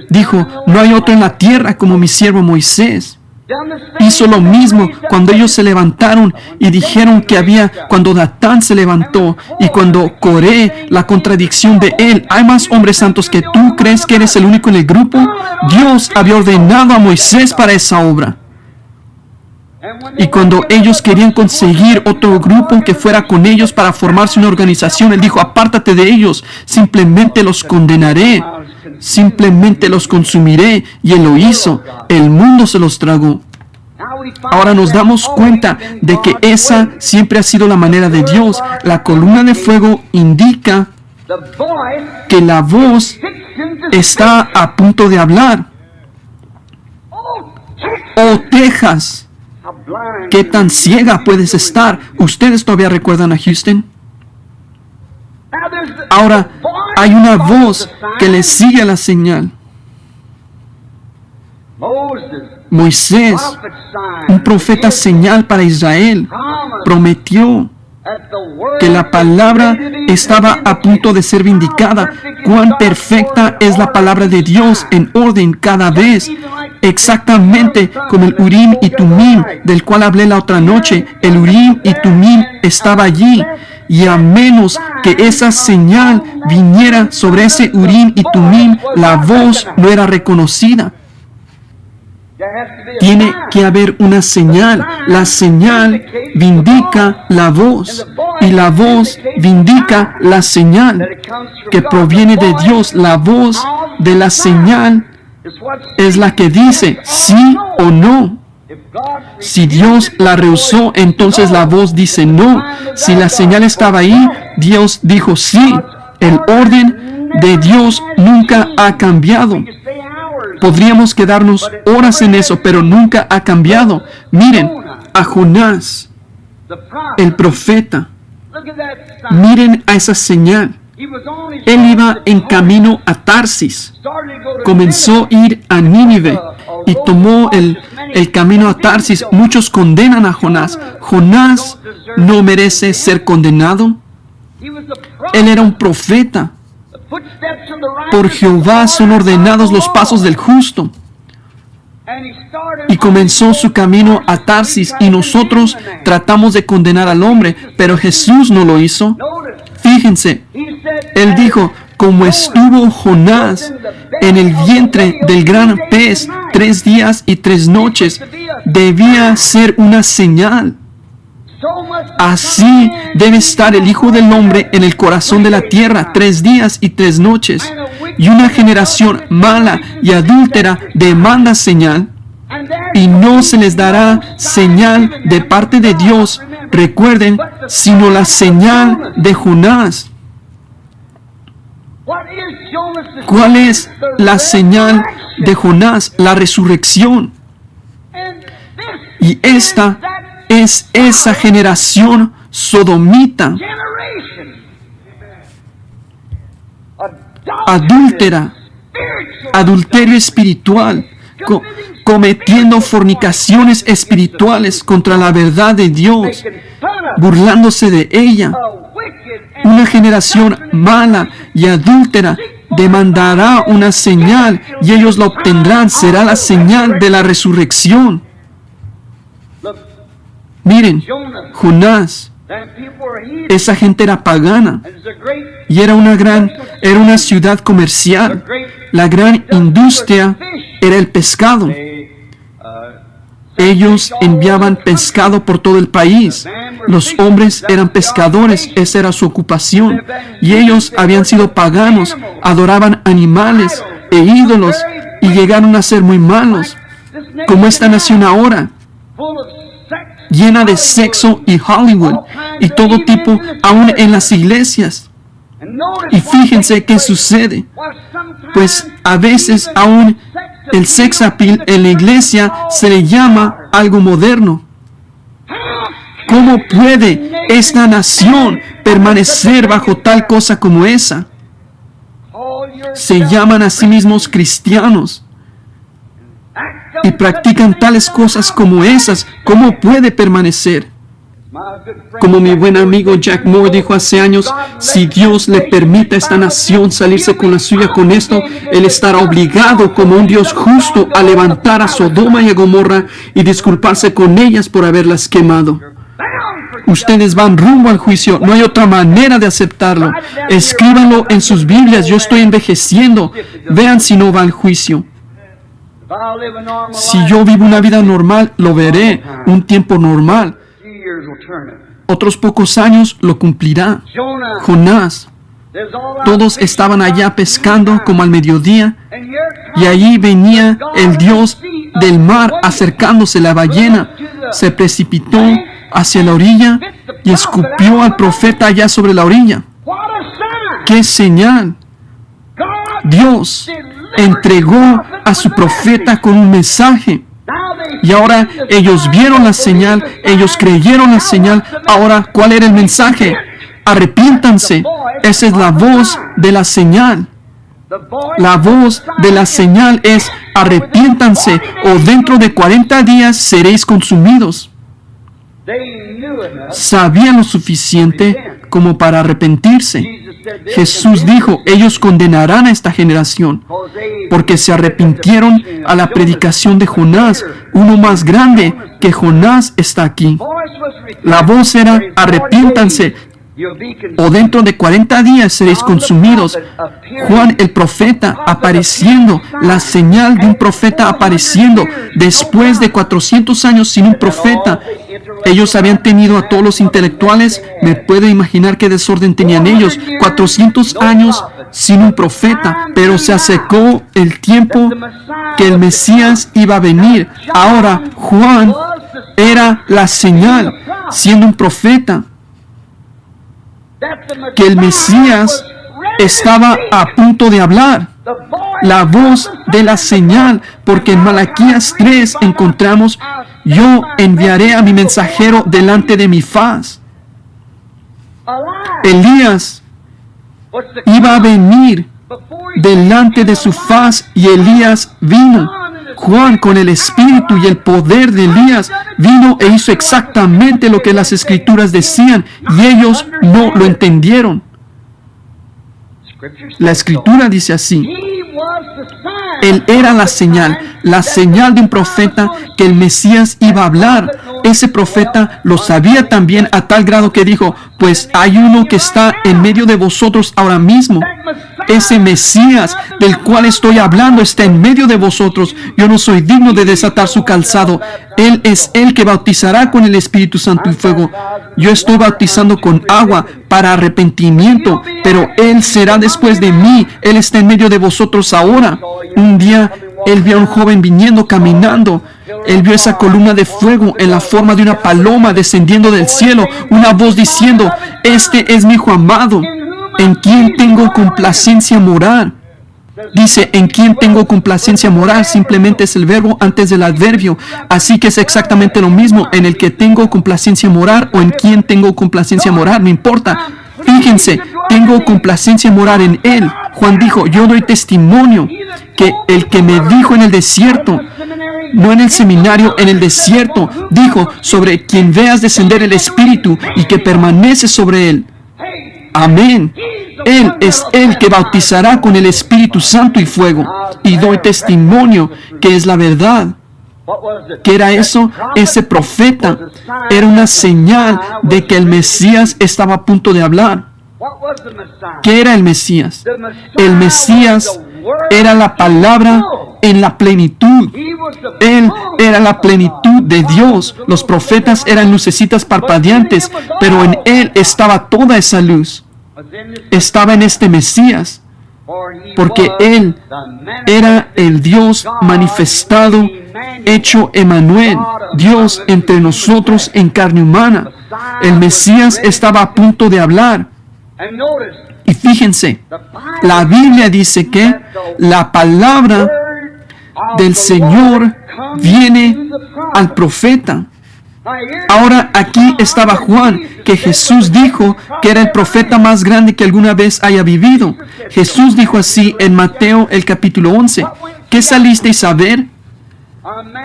Dijo, no hay otro en la tierra como mi siervo Moisés. Hizo lo mismo cuando ellos se levantaron y dijeron que había, cuando Datán se levantó y cuando Coré, la contradicción de él, hay más hombres santos que tú, ¿crees que eres el único en el grupo? Dios había ordenado a Moisés para esa obra. Y cuando ellos querían conseguir otro grupo que fuera con ellos para formarse una organización, él dijo, apártate de ellos, simplemente los condenaré, simplemente los consumiré. Y él lo hizo, el mundo se los tragó. Ahora nos damos cuenta de que esa siempre ha sido la manera de Dios. La columna de fuego indica que la voz está a punto de hablar. Oh, Texas, ¿qué tan ciega puedes estar? ¿Ustedes todavía recuerdan a Houston? Ahora, hay una voz que le sigue a la señal. Moisés, un profeta señal para Israel, prometió que la palabra estaba a punto de ser vindicada. Cuán perfecta es la palabra de Dios en orden cada vez. Exactamente como el Urim y Tumim, del cual hablé la otra noche. El Urim y Tumim estaba allí. Y a menos que esa señal viniera sobre ese Urim y Tumim, la voz no era reconocida. Tiene que haber una señal. La señal vindica la voz. Y la voz vindica la señal que proviene de Dios. La voz de la señal es la que dice sí o no. Si Dios la rehusó, entonces la voz dice no. Si la señal estaba ahí, Dios dijo sí. El orden de Dios nunca ha cambiado. Podríamos quedarnos horas en eso, pero nunca ha cambiado. Miren a Jonás, el profeta. Miren a esa señal. Él iba en camino a Tarsis. Comenzó a ir a Nínive y tomó el camino a Tarsis. Muchos condenan a Jonás. Jonás no merece ser condenado. Él era un profeta. Por Jehová son ordenados los pasos del justo. Y comenzó su camino a Tarsis, y nosotros tratamos de condenar al hombre, pero Jesús no lo hizo. Fíjense, Él dijo, como estuvo Jonás en el vientre del gran pez 3 días y 3 noches, debía ser una señal. Así debe estar el Hijo del Hombre en el corazón de la tierra 3 días y 3 noches. Y una generación mala y adúltera demanda señal, y no se les dará señal de parte de Dios, recuerden, sino la señal de Jonás. ¿Cuál es la señal de Jonás? La resurrección. Y esta es esa generación sodomita, adúltera, adulterio espiritual, cometiendo fornicaciones espirituales contra la verdad de Dios, burlándose de ella. Una generación mala y adúltera demandará una señal y ellos la obtendrán. Será la señal de la resurrección. Miren, Jonás, esa gente era pagana y era una ciudad comercial. La gran industria era el pescado. Ellos enviaban pescado por todo el país. Los hombres eran pescadores, esa era su ocupación. Y ellos habían sido paganos, adoraban animales e ídolos y llegaron a ser muy malos, como esta nación ahora, llena de sexo y Hollywood y todo tipo, aún en las iglesias. Y fíjense qué sucede. Pues a veces aún el sex appeal en la iglesia se le llama algo moderno. ¿Cómo puede esta nación permanecer bajo tal cosa como esa? Se llaman a sí mismos cristianos y practican tales cosas como esas. ¿Cómo puede permanecer? Como mi buen amigo Jack Moore dijo hace años, si Dios le permite a esta nación salirse con la suya con esto, Él estará obligado como un Dios justo a levantar a Sodoma y a Gomorra y disculparse con ellas por haberlas quemado. Ustedes van rumbo al juicio, no hay otra manera de aceptarlo. Escríbanlo en sus Biblias, yo estoy envejeciendo. Vean si no va al juicio. Si yo vivo una vida normal, lo veré, un tiempo normal. Otros pocos años lo cumplirá. Jonás, todos estaban allá pescando como al mediodía, y allí venía el Dios del mar acercándose. La ballena se precipitó hacia la orilla y escupió al profeta allá sobre la orilla. ¡Qué señal! Dios entregó a su profeta con un mensaje. Y ahora ellos vieron la señal, ellos creyeron la señal. Ahora, ¿cuál era el mensaje? Arrepiéntanse. Esa es la voz de la señal. La voz de la señal es arrepiéntanse o dentro de 40 días seréis consumidos. Sabían lo suficiente como para arrepentirse. Jesús dijo, ellos condenarán a esta generación, porque se arrepintieron a la predicación de Jonás. Uno más grande que Jonás está aquí. La voz era, arrepiéntanse, o dentro de 40 días seréis consumidos. Juan el profeta apareciendo, la señal de un profeta apareciendo, después de 400 años sin un profeta. Ellos habían tenido a todos los intelectuales. Me puedo imaginar qué desorden tenían ellos. 400 años sin un profeta, pero se acercó el tiempo que el Mesías iba a venir. Ahora Juan era la señal, siendo un profeta, que el Mesías estaba a punto de hablar. La voz de la señal, porque en Malaquías 3 encontramos, yo enviaré a mi mensajero delante de mi faz. Elías iba a venir delante de su faz y Elías vino. Juan, con el espíritu y el poder de Elías, vino e hizo exactamente lo que las escrituras decían y ellos no lo entendieron. La escritura dice así: Él era la señal de un profeta que el Mesías iba a hablar. Ese profeta lo sabía también a tal grado que dijo, pues hay uno que está en medio de vosotros ahora mismo. ese Mesías del cual estoy hablando está en medio de vosotros. Yo no soy digno de desatar su calzado. Él es el que bautizará con el Espíritu Santo y fuego. Yo estoy bautizando con agua para arrepentimiento, pero Él será después de mí. Él está en medio de vosotros ahora. Un día Él vio a un joven viniendo caminando. Él vio esa columna de fuego en la forma de una paloma descendiendo del cielo. Una voz diciendo: este es mi Hijo amado, en quien tengo complacencia morar. Dice, en quien tengo complacencia morar, simplemente es el verbo antes del adverbio. Así que es exactamente lo mismo, en el que tengo complacencia morar o en quien tengo complacencia morar, no importa. Fíjense, tengo complacencia morar en Él. Juan dijo, yo doy testimonio que el que me dijo en el desierto, no en el seminario, en el desierto, dijo, sobre quien veas descender el Espíritu y que permanece sobre Él. Amén. Él es el que bautizará con el Espíritu Santo y fuego. Y doy testimonio que es la verdad. ¿Qué era eso? Ese profeta era una señal de que el Mesías estaba a punto de hablar. ¿Qué era el Mesías? El Mesías era la palabra en la plenitud. Él era la plenitud de Dios. Los profetas eran lucecitas parpadeantes, pero en Él estaba toda esa luz. Estaba en este Mesías, porque Él era el Dios manifestado, hecho Emmanuel, Dios entre nosotros en carne humana. El Mesías estaba a punto de hablar. Y fíjense, la Biblia dice que la palabra del Señor viene al profeta. Ahora aquí estaba Juan, que Jesús dijo que era el profeta más grande que alguna vez haya vivido. Jesús dijo así en Mateo el capítulo 11. ¿Qué salisteis a ver?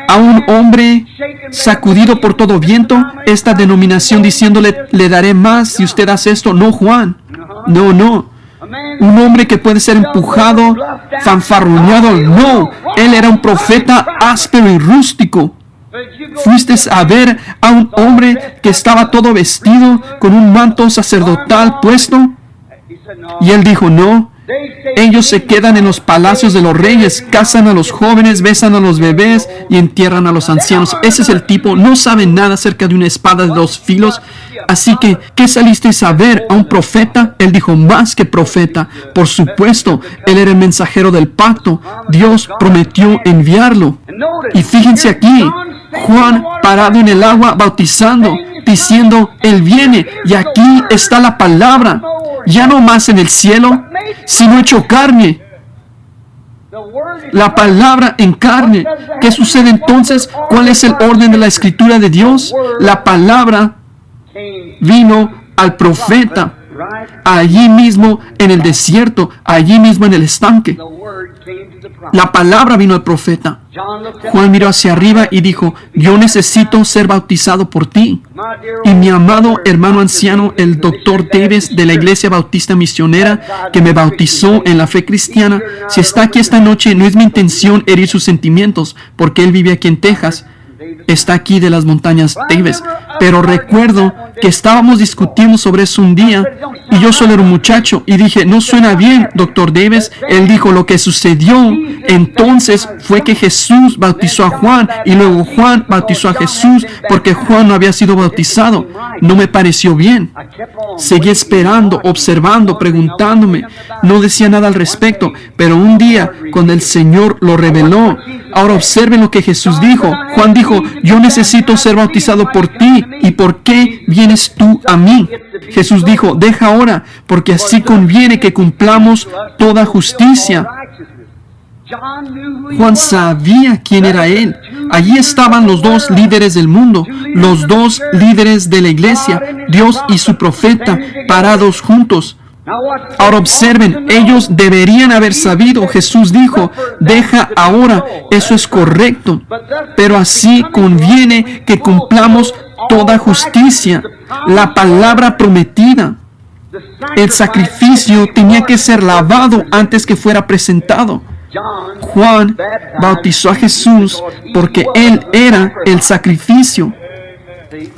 A un hombre sacudido por todo viento, esta denominación diciéndole, le daré más si usted hace esto. No, Juan. No. Un hombre que puede ser empujado, fanfarroneado. No, él era un profeta áspero y rústico. Fuiste a ver a un hombre que estaba todo vestido con un manto sacerdotal puesto. Y él dijo, no. Ellos se quedan en los palacios de los reyes, casan a los jóvenes, besan a los bebés y entierran a los ancianos. Ese es el tipo, no saben nada acerca de una espada de 2 filos. Así que, ¿qué salisteis a ver? ¿A un profeta? Él dijo, más que profeta. Por supuesto, él era el mensajero del pacto. Dios prometió enviarlo. Y fíjense aquí, Juan parado en el agua bautizando, diciendo, Él viene, y aquí está la palabra, ya no más en el cielo, sino hecho carne. La palabra en carne. ¿Qué sucede entonces? ¿Cuál es el orden de la escritura de Dios? La palabra vino al profeta, allí mismo en el desierto, allí mismo en el estanque. La palabra vino al profeta. Juan miró hacia arriba y dijo, yo necesito ser bautizado por ti. Y mi amado hermano anciano, el Dr. Davis de la Iglesia Bautista Misionera, que me bautizó en la fe cristiana, si está aquí esta noche, no es mi intención herir sus sentimientos, porque él vive aquí en Texas. Está aquí de las montañas Davis. Pero recuerdo que estábamos discutiendo sobre eso un día y yo solo era un muchacho y dije, no suena bien, Dr. Davis. Él dijo, lo que sucedió entonces fue que Jesús bautizó a Juan y luego Juan bautizó a Jesús porque Juan no había sido bautizado. No me pareció bien. Seguí esperando, observando, preguntándome. No decía nada al respecto, pero un día cuando el Señor lo reveló, ahora observen lo que Jesús dijo. Juan dijo, yo necesito ser bautizado por ti. ¿Y por qué vienes tú a mí? Jesús dijo, deja ahora, porque así conviene que cumplamos toda justicia. Juan sabía quién era él. Allí estaban los 2 líderes del mundo, los 2 líderes de la iglesia, Dios y su profeta, parados juntos. Ahora observen, ellos deberían haber sabido. Jesús dijo, deja ahora, eso es correcto, pero así conviene que cumplamos toda justicia, la palabra prometida. El sacrificio tenía que ser lavado antes que fuera presentado. Juan bautizó a Jesús porque Él era el sacrificio.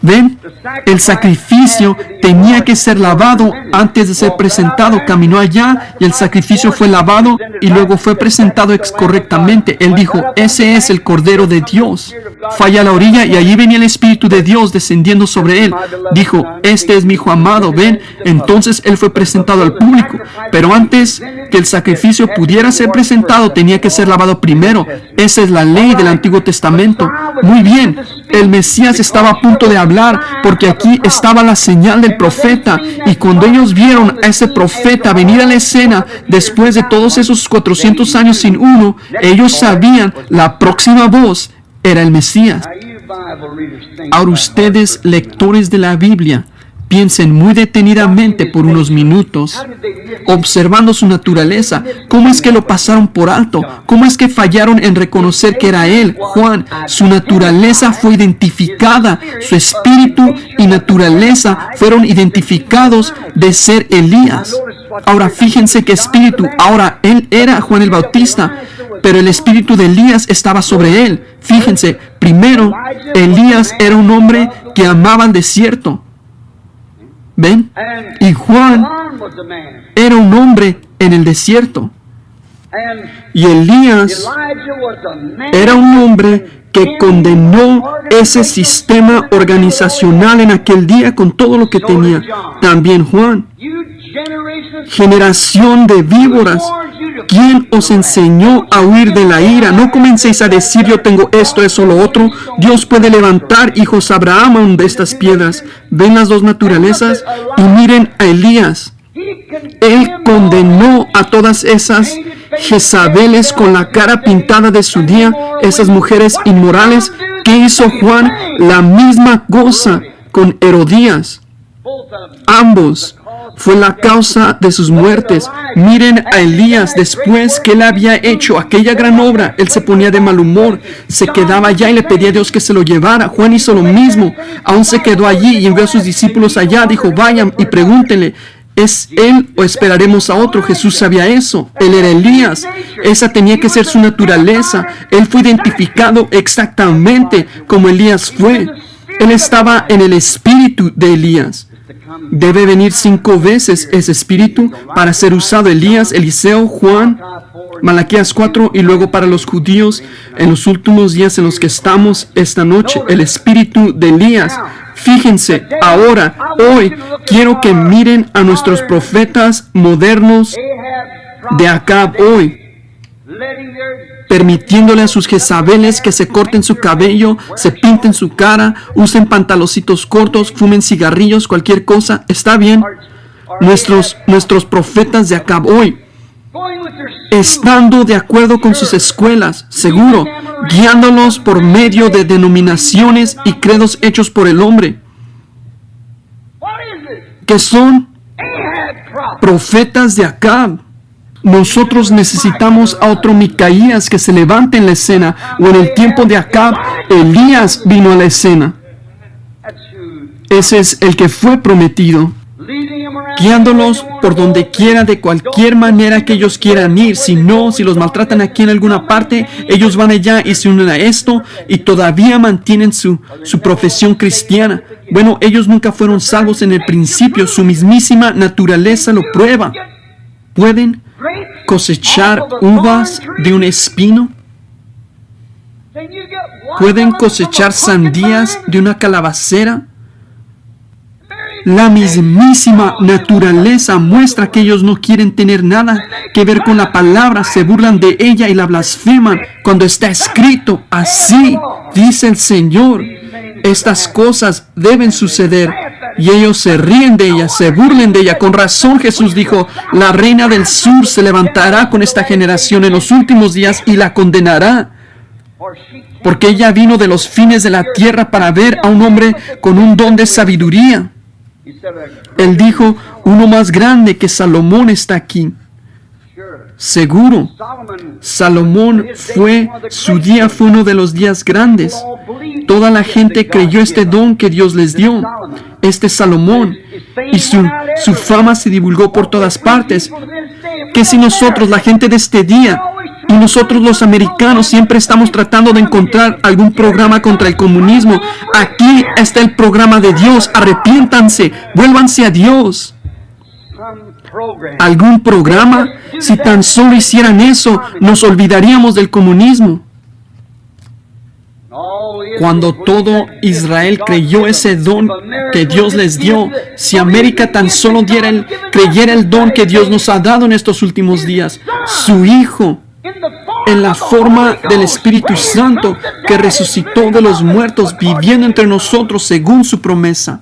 ¿Ven? El sacrificio tenía que ser lavado antes de ser presentado. Caminó allá y el sacrificio fue lavado y luego fue presentado correctamente. Él dijo, ese es el Cordero de Dios. Fue a la orilla y allí venía el Espíritu de Dios descendiendo sobre él. Dijo, este es mi Hijo amado. ¿Ven? Entonces él fue presentado al público. Pero antes que el sacrificio pudiera ser presentado, tenía que ser lavado primero. Esa es la ley del Antiguo Testamento. Muy bien, el Mesías estaba a punto de hablar porque aquí estaba la señal del profeta. Y cuando ellos vieron a ese profeta venir a la escena después de todos esos 400 años sin uno, ellos sabían la próxima voz era el Mesías. Ahora ustedes, lectores de la Biblia, piensen muy detenidamente por unos minutos, observando su naturaleza. ¿Cómo es que lo pasaron por alto? ¿Cómo es que fallaron en reconocer que era él, Juan? Su naturaleza fue identificada. Su espíritu y naturaleza fueron identificados de ser Elías. Ahora fíjense qué espíritu. Ahora él era Juan el Bautista, pero el espíritu de Elías estaba sobre él. Fíjense, primero, Elías era un hombre que amaba el desierto. ¿Ven? Y Juan era un hombre en el desierto. Y Elías era un hombre que condenó ese sistema organizacional en aquel día con todo lo que tenía. También Juan. Generación de víboras, ¿quién os enseñó a huir de la ira? No comencéis a decir, yo tengo esto, eso, lo otro. Dios puede levantar hijos a Abraham aún de estas piedras. ¿Ven las dos naturalezas? Y miren a Elías. Él condenó a todas esas Jezabeles con la cara pintada de su día, esas mujeres inmorales. ¿Qué hizo Juan? La misma cosa con Herodías. Ambos fue la causa de sus muertes. Miren a Elías, después que él había hecho aquella gran obra, él se ponía de mal humor, se quedaba allá y le pedía a Dios que se lo llevara. Juan hizo lo mismo, aún se quedó allí y envió a sus discípulos allá. Dijo, vayan y pregúntenle, ¿es él o esperaremos a otro? Jesús sabía eso. Él era Elías. Esa tenía que ser su naturaleza. Él fue identificado exactamente como Elías fue. Él estaba en el espíritu de Elías. Debe venir 5 veces ese espíritu para ser usado. Elías, Eliseo, Juan, Malaquías 4 y luego para los judíos en los últimos días en los que estamos esta noche, el espíritu de Elías. Fíjense, ahora, hoy, quiero que miren a nuestros profetas modernos de Acab hoy, permitiéndole a sus Jezabeles que se corten su cabello, se pinten su cara, usen pantaloncitos cortos, fumen cigarrillos, cualquier cosa. Está bien. Nuestros profetas de Acab hoy, estando de acuerdo con sus escuelas, seguro, guiándolos por medio de denominaciones y credos hechos por el hombre, que son profetas de Acab. Nosotros necesitamos a otro Micaías que se levante en la escena, o en el tiempo de Acab, Elías vino a la escena. Ese es el que fue prometido, guiándolos por donde quiera, de cualquier manera que ellos quieran ir. Si los maltratan aquí en alguna parte, ellos van allá y se unen a esto y todavía mantienen su profesión cristiana. Bueno, ellos nunca fueron salvos en el principio, su mismísima naturaleza lo prueba. ¿Pueden cosechar uvas de un espino? ¿Pueden cosechar sandías de una calabacera? La mismísima naturaleza muestra que ellos no quieren tener nada que ver con la palabra, se burlan de ella y la blasfeman cuando está escrito, así dice el Señor. Estas cosas deben suceder. Y ellos se ríen de ella, se burlen de ella. Con razón Jesús dijo, la reina del sur se levantará con esta generación en los últimos días y la condenará. Porque ella vino de los fines de la tierra para ver a un hombre con un don de sabiduría. Él dijo, uno más grande que Salomón está aquí. Seguro, Salomón su día fue uno de los días grandes. Toda la gente creyó este don que Dios les dio, este Salomón, y su fama se divulgó por todas partes. Que si nosotros, la gente de este día, Y nosotros los americanos siempre estamos tratando de encontrar algún programa contra el comunismo. Aquí está el programa de Dios. Arrepiéntanse, vuélvanse a Dios. ¿Algún programa? Si tan solo hicieran eso, nos olvidaríamos del comunismo. Cuando todo Israel creyó ese don que Dios les dio, si América tan solo creyera el don que Dios nos ha dado en estos últimos días, su Hijo, en la forma del Espíritu Santo, que resucitó de los muertos, viviendo entre nosotros según su promesa.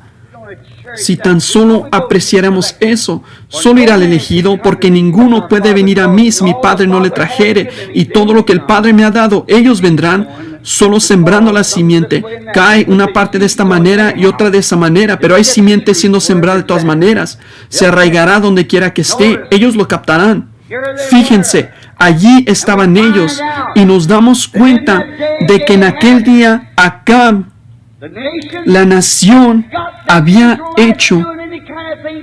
Si tan solo apreciáramos eso, solo irá al elegido, porque ninguno puede venir a mí si mi Padre no le trajere, y todo lo que el Padre me ha dado, ellos vendrán, solo sembrando la simiente. Cae una parte de esta manera y otra de esa manera, pero hay simiente siendo sembrada de todas maneras. Se arraigará donde quiera que esté, ellos lo captarán. Fíjense, allí estaban ellos, y nos damos cuenta de que en aquel día Acab, la nación, había hecho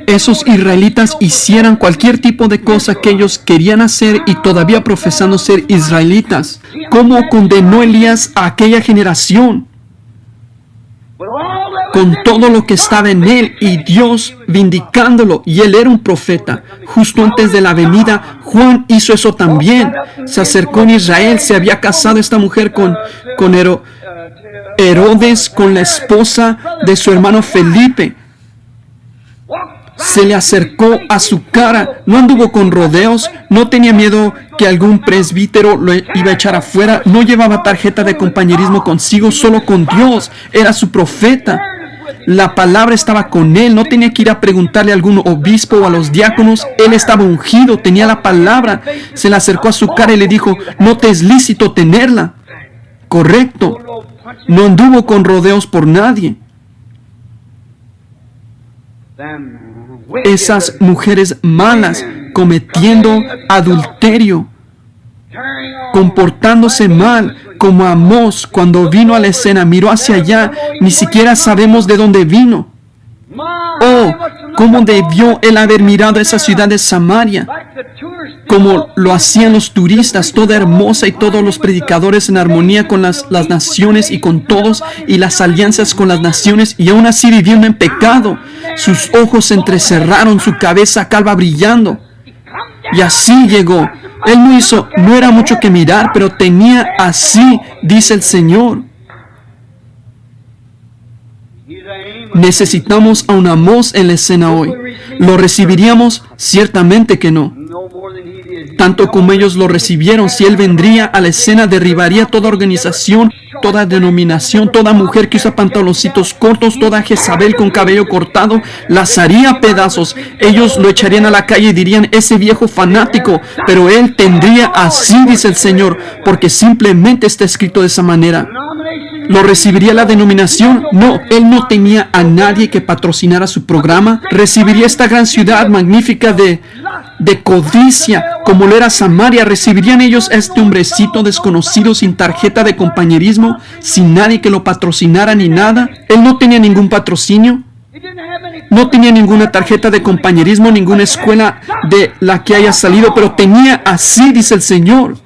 esos israelitas hicieran cualquier tipo de cosa que ellos querían hacer y todavía profesando ser israelitas. ¿Cómo condenó Elías a aquella generación? Con todo lo que estaba en él y Dios vindicándolo, y él era un profeta. Justo antes de la venida, Juan hizo eso también. Se acercó en Israel, se había casado esta mujer con Herodes, con la esposa de su hermano Felipe. Se le acercó a su cara, no anduvo con rodeos, no tenía miedo que algún presbítero lo iba a echar afuera, no llevaba tarjeta de compañerismo consigo, solo con Dios, era su profeta. La palabra estaba con él, no tenía que ir a preguntarle a algún obispo o a los diáconos, él estaba ungido, tenía la palabra. Se le acercó a su cara y le dijo, no te es lícito tenerla. Correcto, no anduvo con rodeos por nadie. Esas mujeres malas cometiendo adulterio, comportándose mal, como Amós cuando vino a la escena, miró hacia allá, ni siquiera sabemos de dónde vino. Oh, cómo debió él haber mirado a esa ciudad de Samaria, como lo hacían los turistas, toda hermosa, y todos los predicadores en armonía con las naciones y con todos, y las alianzas con las naciones, y aún así viviendo en pecado. Sus ojos se entrecerraron, su cabeza calva brillando. Y así llegó. Él no era mucho que mirar, pero tenía así, dice el Señor. Necesitamos a un Amós en la escena hoy. ¿Lo recibiríamos? Ciertamente que no. Tanto como ellos lo recibieron, si él vendría a la escena, derribaría toda organización, toda denominación, toda mujer que usa pantaloncitos cortos, toda Jezabel con cabello cortado, las haría a pedazos. Ellos lo echarían a la calle y dirían, ese viejo fanático, pero él tendría así, dice el Señor, porque simplemente está escrito de esa manera. ¿Lo recibiría la denominación? No, él no tenía a nadie que patrocinara su programa. Recibiría esta gran ciudad magnífica de codicia, como lo era Samaria. ¿Recibirían ellos a este hombrecito desconocido sin tarjeta de compañerismo, sin nadie que lo patrocinara ni nada? Él no tenía ningún patrocinio, no tenía ninguna tarjeta de compañerismo, ninguna escuela de la que haya salido, pero tenía así, dice el Señor.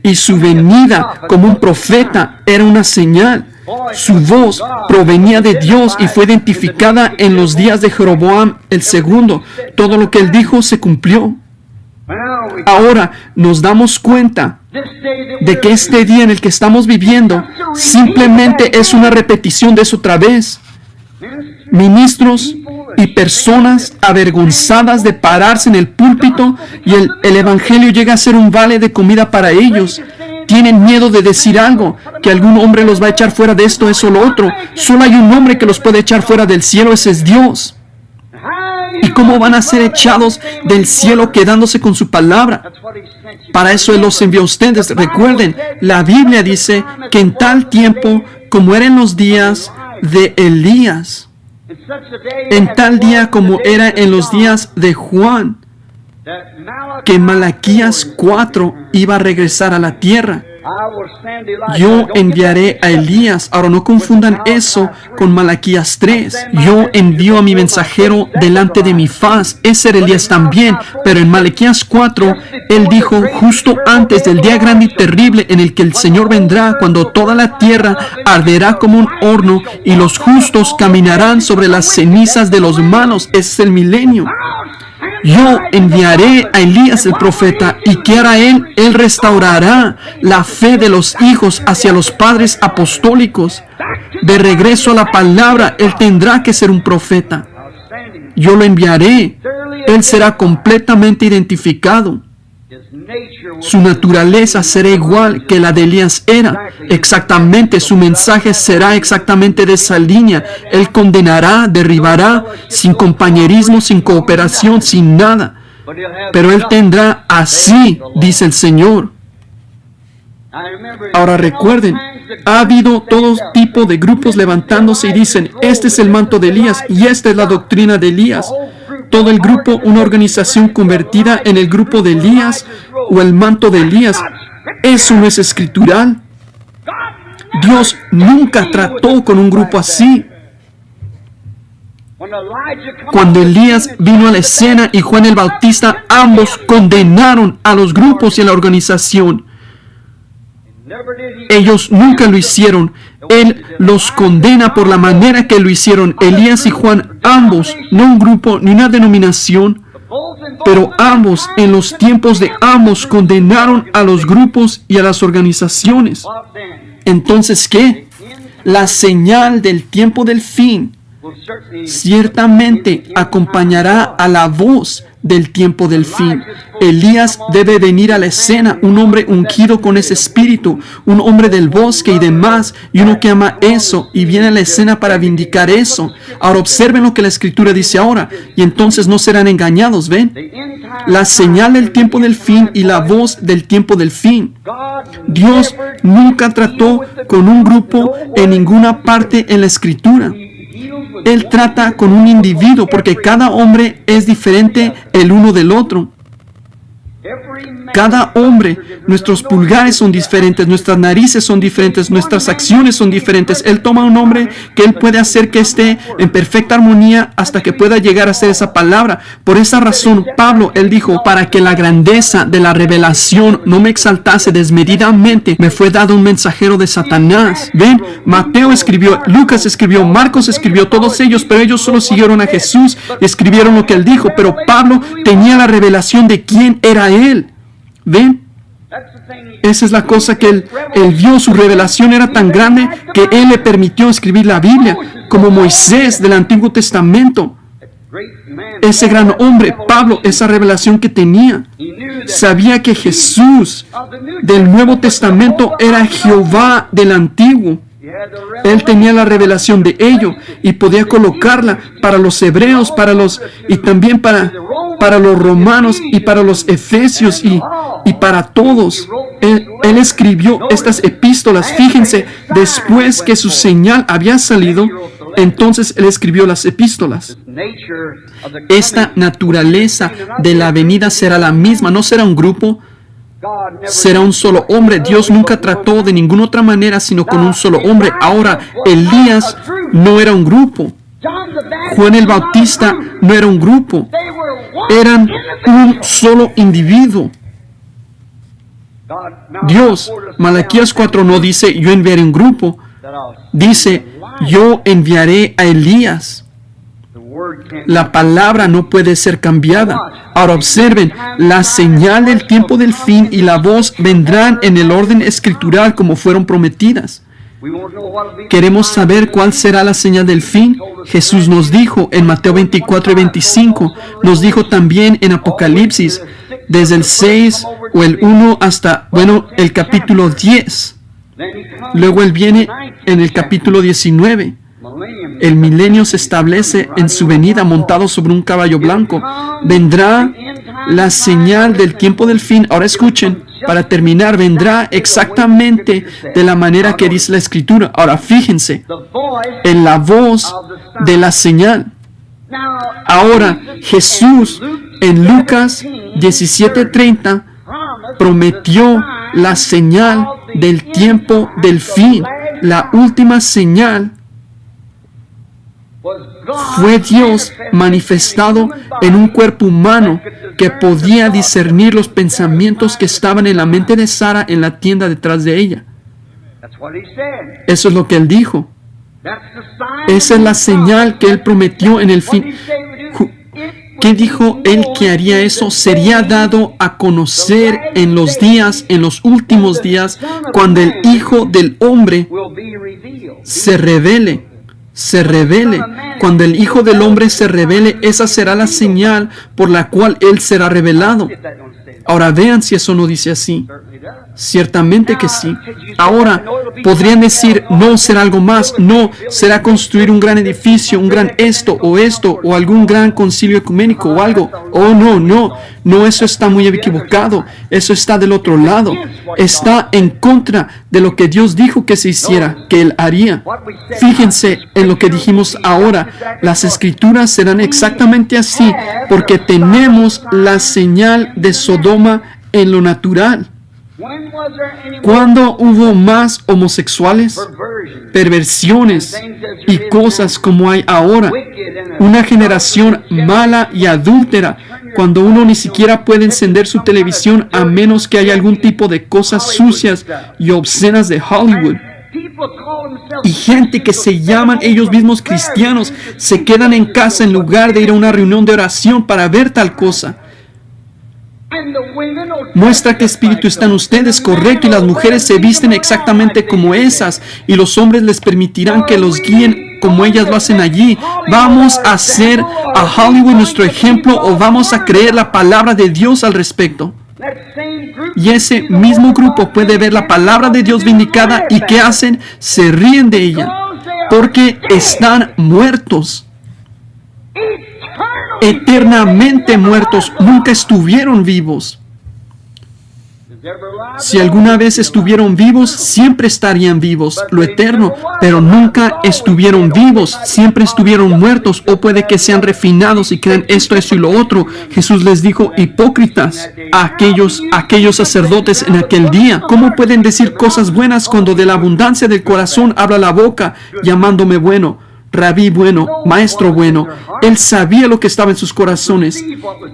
Y su venida como un profeta era una señal. Su voz provenía de Dios y fue identificada en los días de Jeroboam el segundo. Todo lo que él dijo se cumplió. Ahora nos damos cuenta de que este día en el que estamos viviendo simplemente es una repetición de eso otra vez. Ministros y personas avergonzadas de pararse en el púlpito y el evangelio llega a ser un vale de comida para ellos. Tienen miedo de decir algo, que algún hombre los va a echar fuera de esto, eso o lo otro. Solo hay un hombre que los puede echar fuera del cielo, ese es Dios. ¿Y cómo van a ser echados del cielo quedándose con su palabra? Para eso Él los envió a ustedes. Recuerden, la Biblia dice que en tal tiempo como era en los días de Elías, en tal día como era en los días de Juan, que Malaquías 4 iba a regresar a la tierra. Yo enviaré a Elías. Ahora no confundan eso con Malaquías 3. Yo envío a mi mensajero delante de mi faz. Ese era Elías también. Pero en Malaquías 4, él dijo justo antes del día grande y terrible en el que el Señor vendrá, cuando toda la tierra arderá como un horno y los justos caminarán sobre las cenizas de los malos. Ese es el milenio. Yo enviaré a Elías el profeta, y ¿qué hará él? Él restaurará la fe de los hijos hacia los padres apostólicos. De regreso a la palabra, él tendrá que ser un profeta. Yo lo enviaré. Él será completamente identificado. Su naturaleza será igual que la de Elías era. Exactamente, su mensaje será exactamente de esa línea. Él condenará, derribará, sin compañerismo, sin cooperación, sin nada. Pero él tendrá así, dice el Señor. Ahora recuerden, ha habido todo tipo de grupos levantándose y dicen, este es el manto de Elías y esta es la doctrina de Elías. Todo el grupo, una organización convertida en el grupo de Elías o el manto de Elías. Eso no es escritural. Dios nunca trató con un grupo así. Cuando Elías vino a la escena y Juan el Bautista, ambos condenaron a los grupos y a la organización. Ellos nunca lo hicieron. Él los condena por la manera que lo hicieron. Elías y Juan, ambos, no un grupo ni una denominación, pero ambos, en los tiempos de ambos, condenaron a los grupos y a las organizaciones. Entonces, ¿qué? La señal del tiempo del fin ciertamente acompañará a la voz del tiempo del fin. Elías debe venir a la escena, un hombre ungido con ese espíritu, un hombre del bosque y demás, y uno que ama eso, y viene a la escena para vindicar eso. Ahora observen lo que la Escritura dice ahora, y entonces no serán engañados, ¿ven? La señal del tiempo del fin y la voz del tiempo del fin. Dios nunca trató con un grupo en ninguna parte en la Escritura. Él trata con un individuo porque cada hombre es diferente el uno del otro. Cada hombre, nuestros pulgares son diferentes, nuestras narices son diferentes, nuestras acciones son diferentes. Él toma un hombre que él puede hacer que esté en perfecta armonía hasta que pueda llegar a ser esa palabra. Por esa razón, Pablo, él dijo, para que la grandeza de la revelación no me exaltase desmedidamente, me fue dado un mensajero de Satanás. Ven, Mateo escribió, Lucas escribió, Marcos escribió, todos ellos, pero ellos solo siguieron a Jesús y escribieron lo que él dijo. Pero Pablo tenía la revelación de quién era él. ¿Ven? Esa es la cosa que él vio. Su revelación era tan grande que él le permitió escribir la Biblia, como Moisés del Antiguo Testamento. Ese gran hombre, Pablo, esa revelación que tenía, sabía que Jesús del Nuevo Testamento era Jehová del Antiguo. Él tenía la revelación de ello y podía colocarla para los hebreos, y también para los romanos y para los efesios y para todos. Él escribió estas epístolas. Fíjense, después que su señal había salido, entonces él escribió las epístolas. Esta naturaleza de la venida será la misma, no será un grupo. Será un solo hombre. Dios nunca trató de ninguna otra manera sino con un solo hombre. Ahora, Elías no era un grupo. Juan el Bautista no era un grupo. Eran un solo individuo. Dios, Malaquías 4 no dice yo enviaré un grupo. Dice yo enviaré a Elías. La palabra no puede ser cambiada. Ahora observen, la señal del tiempo del fin y la voz vendrán en el orden escritural como fueron prometidas. ¿Queremos saber cuál será la señal del fin? Jesús nos dijo en Mateo 24 y 25, nos dijo también en Apocalipsis, desde el 6 o el 1 hasta, el capítulo 10. Luego Él viene en el capítulo 19. El milenio se establece en su venida montado sobre un caballo blanco. Vendrá la señal del tiempo del fin. Ahora escuchen, para terminar, vendrá exactamente de la manera que dice la Escritura. Ahora fíjense, en la voz de la señal. Ahora Jesús en Lucas 17:30 prometió la señal del tiempo del fin. La última señal fue Dios manifestado en un cuerpo humano que podía discernir los pensamientos que estaban en la mente de Sara en la tienda detrás de ella. Eso es lo que Él dijo. Esa es la señal que Él prometió en el fin. ¿Qué dijo Él que haría eso? Sería dado a conocer en los últimos días, cuando el Hijo del Hombre se revele. Cuando el Hijo del Hombre se revele, esa será la señal por la cual Él será revelado. Ahora vean si eso no dice así. Ciertamente que sí. Ahora, podrían decir, no, será algo más. No, será construir un gran edificio, un gran esto, o algún gran concilio ecuménico o algo. Oh, no, eso está muy equivocado. Eso está del otro lado. Está en contra de lo que Dios dijo que se hiciera, que Él haría. Fíjense en lo que dijimos ahora. Las Escrituras serán exactamente así, porque tenemos la señal de Sodoma en lo natural. ¿Cuándo hubo más homosexuales, perversiones y cosas como hay ahora? Una generación mala y adúltera, cuando uno ni siquiera puede encender su televisión a menos que haya algún tipo de cosas sucias y obscenas de Hollywood. Y gente que se llaman ellos mismos cristianos se quedan en casa en lugar de ir a una reunión de oración para ver tal cosa. Muestra que espíritu está en ustedes, correcto, y las mujeres se visten exactamente como esas, y los hombres les permitirán que los guíen como ellas lo hacen allí. ¿Vamos a hacer a Hollywood nuestro ejemplo o vamos a creer la palabra de Dios al respecto? Y ese mismo grupo puede ver la palabra de Dios vindicada y ¿qué hacen? Se ríen de ella, porque están muertos. Eternamente muertos, nunca estuvieron vivos. Si alguna vez estuvieron vivos, siempre estarían vivos, lo eterno, pero nunca estuvieron vivos, siempre estuvieron muertos, o puede que sean refinados y crean esto, eso y lo otro. Jesús les dijo, hipócritas, a aquellos sacerdotes en aquel día, ¿cómo pueden decir cosas buenas cuando de la abundancia del corazón habla la boca, llamándome bueno? Rabí bueno, maestro bueno? Él sabía lo que estaba en sus corazones.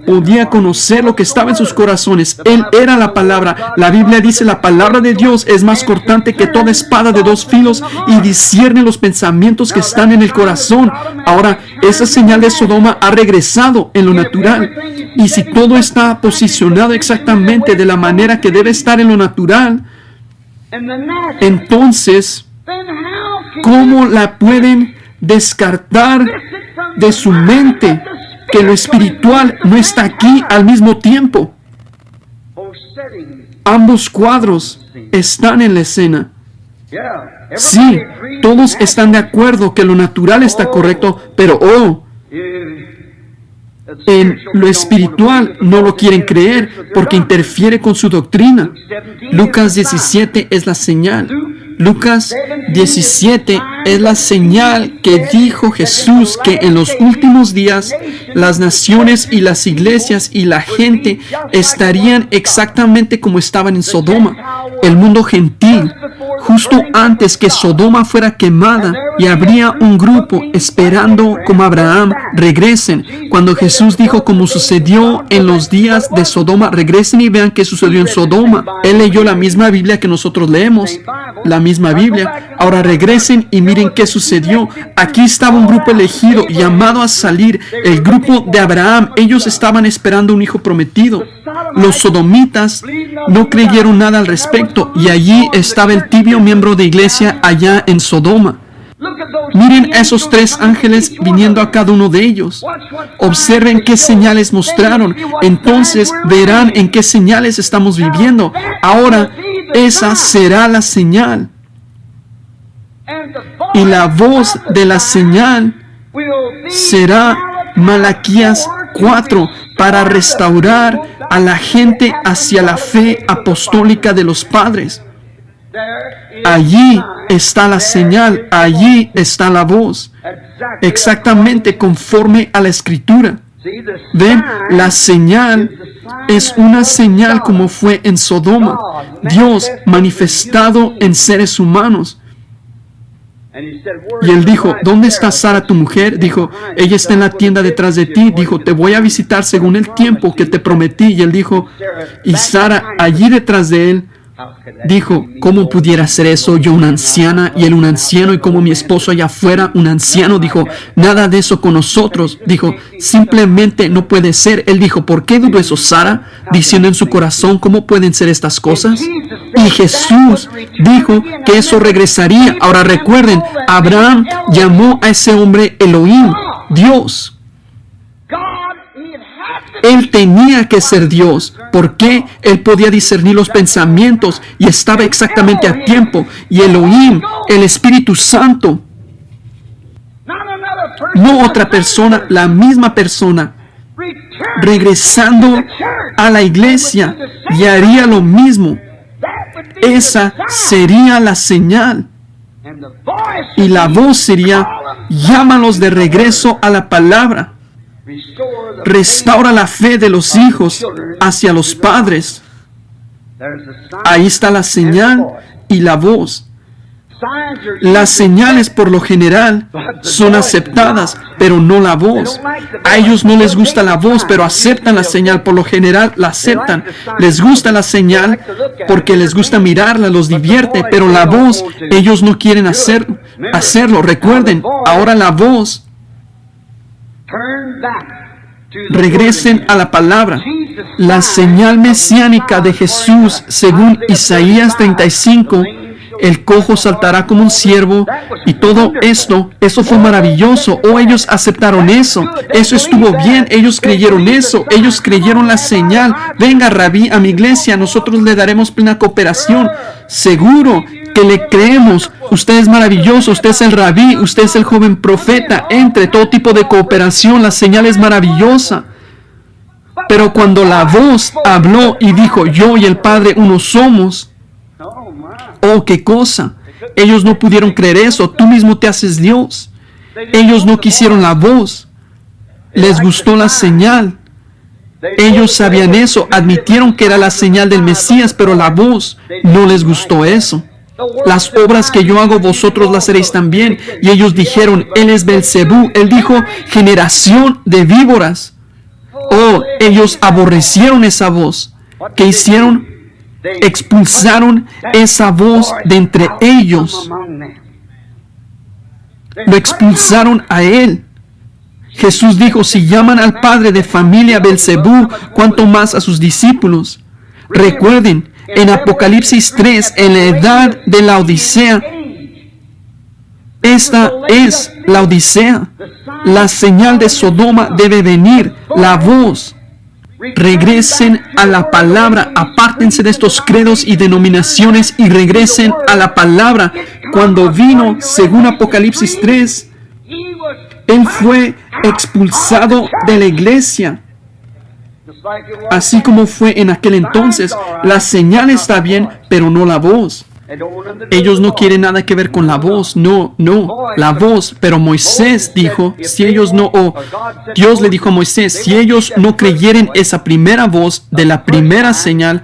Podía conocer lo que estaba en sus corazones. Él era la palabra. La Biblia dice, la palabra de Dios es más cortante que toda espada de dos filos y discierne los pensamientos que están en el corazón. Ahora, esa señal de Sodoma ha regresado en lo natural. Y si todo está posicionado exactamente de la manera que debe estar en lo natural, entonces, ¿cómo la pueden descartar de su mente que lo espiritual no está aquí al mismo tiempo? Ambos cuadros están en la escena. Sí, todos están de acuerdo que lo natural está correcto, pero en lo espiritual no lo quieren creer porque interfiere con su doctrina. Lucas 17 es la señal. Lucas 17 es la señal que dijo Jesús que en los últimos días las naciones y las iglesias y la gente estarían exactamente como estaban en Sodoma, el mundo gentil, justo antes que Sodoma fuera quemada, y habría un grupo esperando como Abraham, regresen. Cuando Jesús dijo como sucedió en los días de Sodoma, regresen y vean qué sucedió en Sodoma. Él leyó la misma Biblia que nosotros leemos, la misma Biblia. Ahora regresen y miren qué sucedió. Aquí estaba un grupo elegido, llamado a salir, el grupo de Abraham. Ellos estaban esperando un hijo prometido. Los sodomitas no creyeron nada al respecto, y allí estaba el tibio miembro de iglesia allá en Sodoma. Miren esos tres ángeles viniendo a cada uno de ellos. Observen qué señales mostraron. Entonces verán en qué señales estamos viviendo. Ahora, esa será la señal. Y la voz de la señal será Malaquías 4, para restaurar a la gente hacia la fe apostólica de los padres. Allí está la señal, allí está la voz, exactamente conforme a la Escritura. Ven, la señal es una señal como fue en Sodoma. Dios manifestado en seres humanos. Y él dijo, ¿dónde está Sara, tu mujer? Dijo, ella está en la tienda detrás de ti. Dijo, te voy a visitar según el tiempo que te prometí. Y él dijo, y Sara allí detrás de él, dijo, ¿cómo pudiera ser eso? Yo una anciana y él un anciano, y como mi esposo allá afuera un anciano. Dijo, nada de eso con nosotros. Dijo, simplemente no puede ser. Él dijo, ¿por qué dudó eso Sara? Diciendo en su corazón, ¿cómo pueden ser estas cosas? Y Jesús dijo que eso regresaría. Ahora recuerden, Abraham llamó a ese hombre Elohim, Dios. Él tenía que ser Dios, porque él podía discernir los pensamientos y estaba exactamente a tiempo. Y Elohim, el Espíritu Santo, no otra persona, la misma persona, regresando a la iglesia y haría lo mismo. Esa sería la señal. Y la voz sería, llámalos de regreso a la palabra. Restaura la fe de los hijos hacia los padres. Ahí está la señal y la voz. Las señales por lo general son aceptadas, pero no la voz. A ellos no les gusta la voz, pero aceptan la señal. Por lo general la aceptan. Les gusta la señal porque les gusta mirarla, los divierte, pero la voz, ellos no quieren hacerlo. Recuerden, ahora la voz, regresen a la palabra. La señal mesiánica de Jesús, según Isaías 35, el cojo saltará como un ciervo, y todo esto, eso fue maravilloso. Ellos aceptaron eso. Eso estuvo bien. Ellos creyeron eso. Ellos creyeron la señal. Venga, Rabí, a mi iglesia. Nosotros le daremos plena cooperación. Seguro que le creemos. Usted es maravilloso. Usted es el Rabí. Usted es el joven profeta. Entre todo tipo de cooperación. La señal es maravillosa. Pero cuando la voz habló y dijo, yo y el Padre uno somos, oh, qué cosa. Ellos no pudieron creer eso. Tú mismo te haces Dios. Ellos no quisieron la voz. Les gustó la señal. Ellos sabían eso. Admitieron que era la señal del Mesías, pero la voz no les gustó eso. Las obras que yo hago, vosotros las haréis también. Y ellos dijeron, Él es Belcebú. Él dijo, generación de víboras. Oh, ellos aborrecieron esa voz. ¿Qué hicieron? Expulsaron esa voz de entre ellos. Lo expulsaron a él. Jesús dijo, si llaman al padre de familia Belcebú, ¿cuánto más a sus discípulos? Recuerden, en Apocalipsis 3, en la edad de la Odisea, esta es la Odisea. La señal de Sodoma debe venir, la voz. Regresen a la palabra, apártense de estos credos y denominaciones y regresen a la palabra. Cuando vino, según Apocalipsis 3, Él fue expulsado de la iglesia. Así como fue en aquel entonces. La señal está bien, pero no la voz. Ellos no quieren nada que ver con la voz, no, la voz. Pero Moisés dijo, si ellos no, Dios le dijo a Moisés, si ellos no creyeren esa primera voz de la primera señal,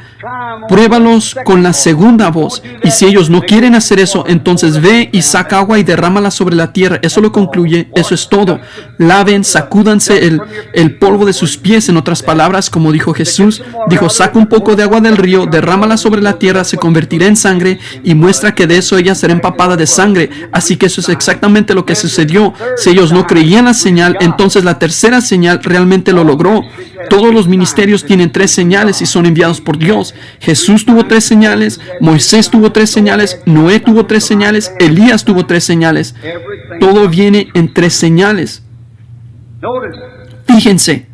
pruébalos con la segunda voz. Y si ellos no quieren hacer eso, entonces ve y saca agua y derrámala sobre la tierra. Eso lo concluye, eso es todo. Laven, sacúdanse el polvo de sus pies. En otras palabras, como dijo Jesús, dijo, saca un poco de agua del río, derrámala sobre la tierra, se convertirá en sangre, y muestra que de eso ella será empapada de sangre. Así que eso es exactamente lo que sucedió. Si ellos no creían la señal, entonces la tercera señal realmente lo logró. Todos los ministerios tienen 3 señales y son enviados por Dios. Jesús tuvo 3 señales, Moisés tuvo 3 señales, Noé tuvo 3 señales, Elías tuvo 3 señales. Todo viene en 3 señales. Fíjense.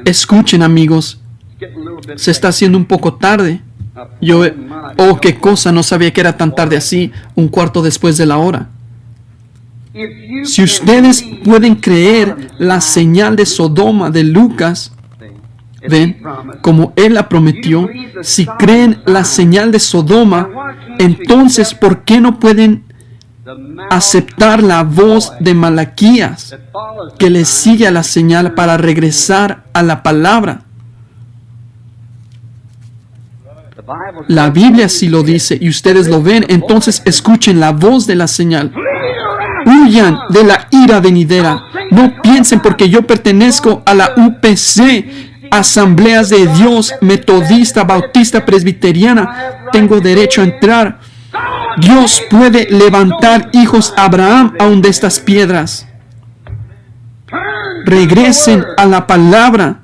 Escuchen, amigos. Se está haciendo un poco tarde. Qué cosa, no sabía que era tan tarde así, 1/4 después de la hora. Si ustedes pueden creer la señal de Sodoma de Lucas, ven, como Él la prometió, si creen la señal de Sodoma, entonces, ¿por qué no pueden aceptar la voz de Malaquías, que le sigue a la señal para regresar a la palabra. La Biblia sí lo dice y ustedes lo ven, entonces escuchen la voz de la señal. Huyan de la ira venidera. No piensen porque yo pertenezco a la UPC, Asambleas de Dios, Metodista, Bautista, Presbiteriana, tengo derecho a entrar. Dios puede levantar hijos a Abraham aún de estas piedras. Regresen a la palabra.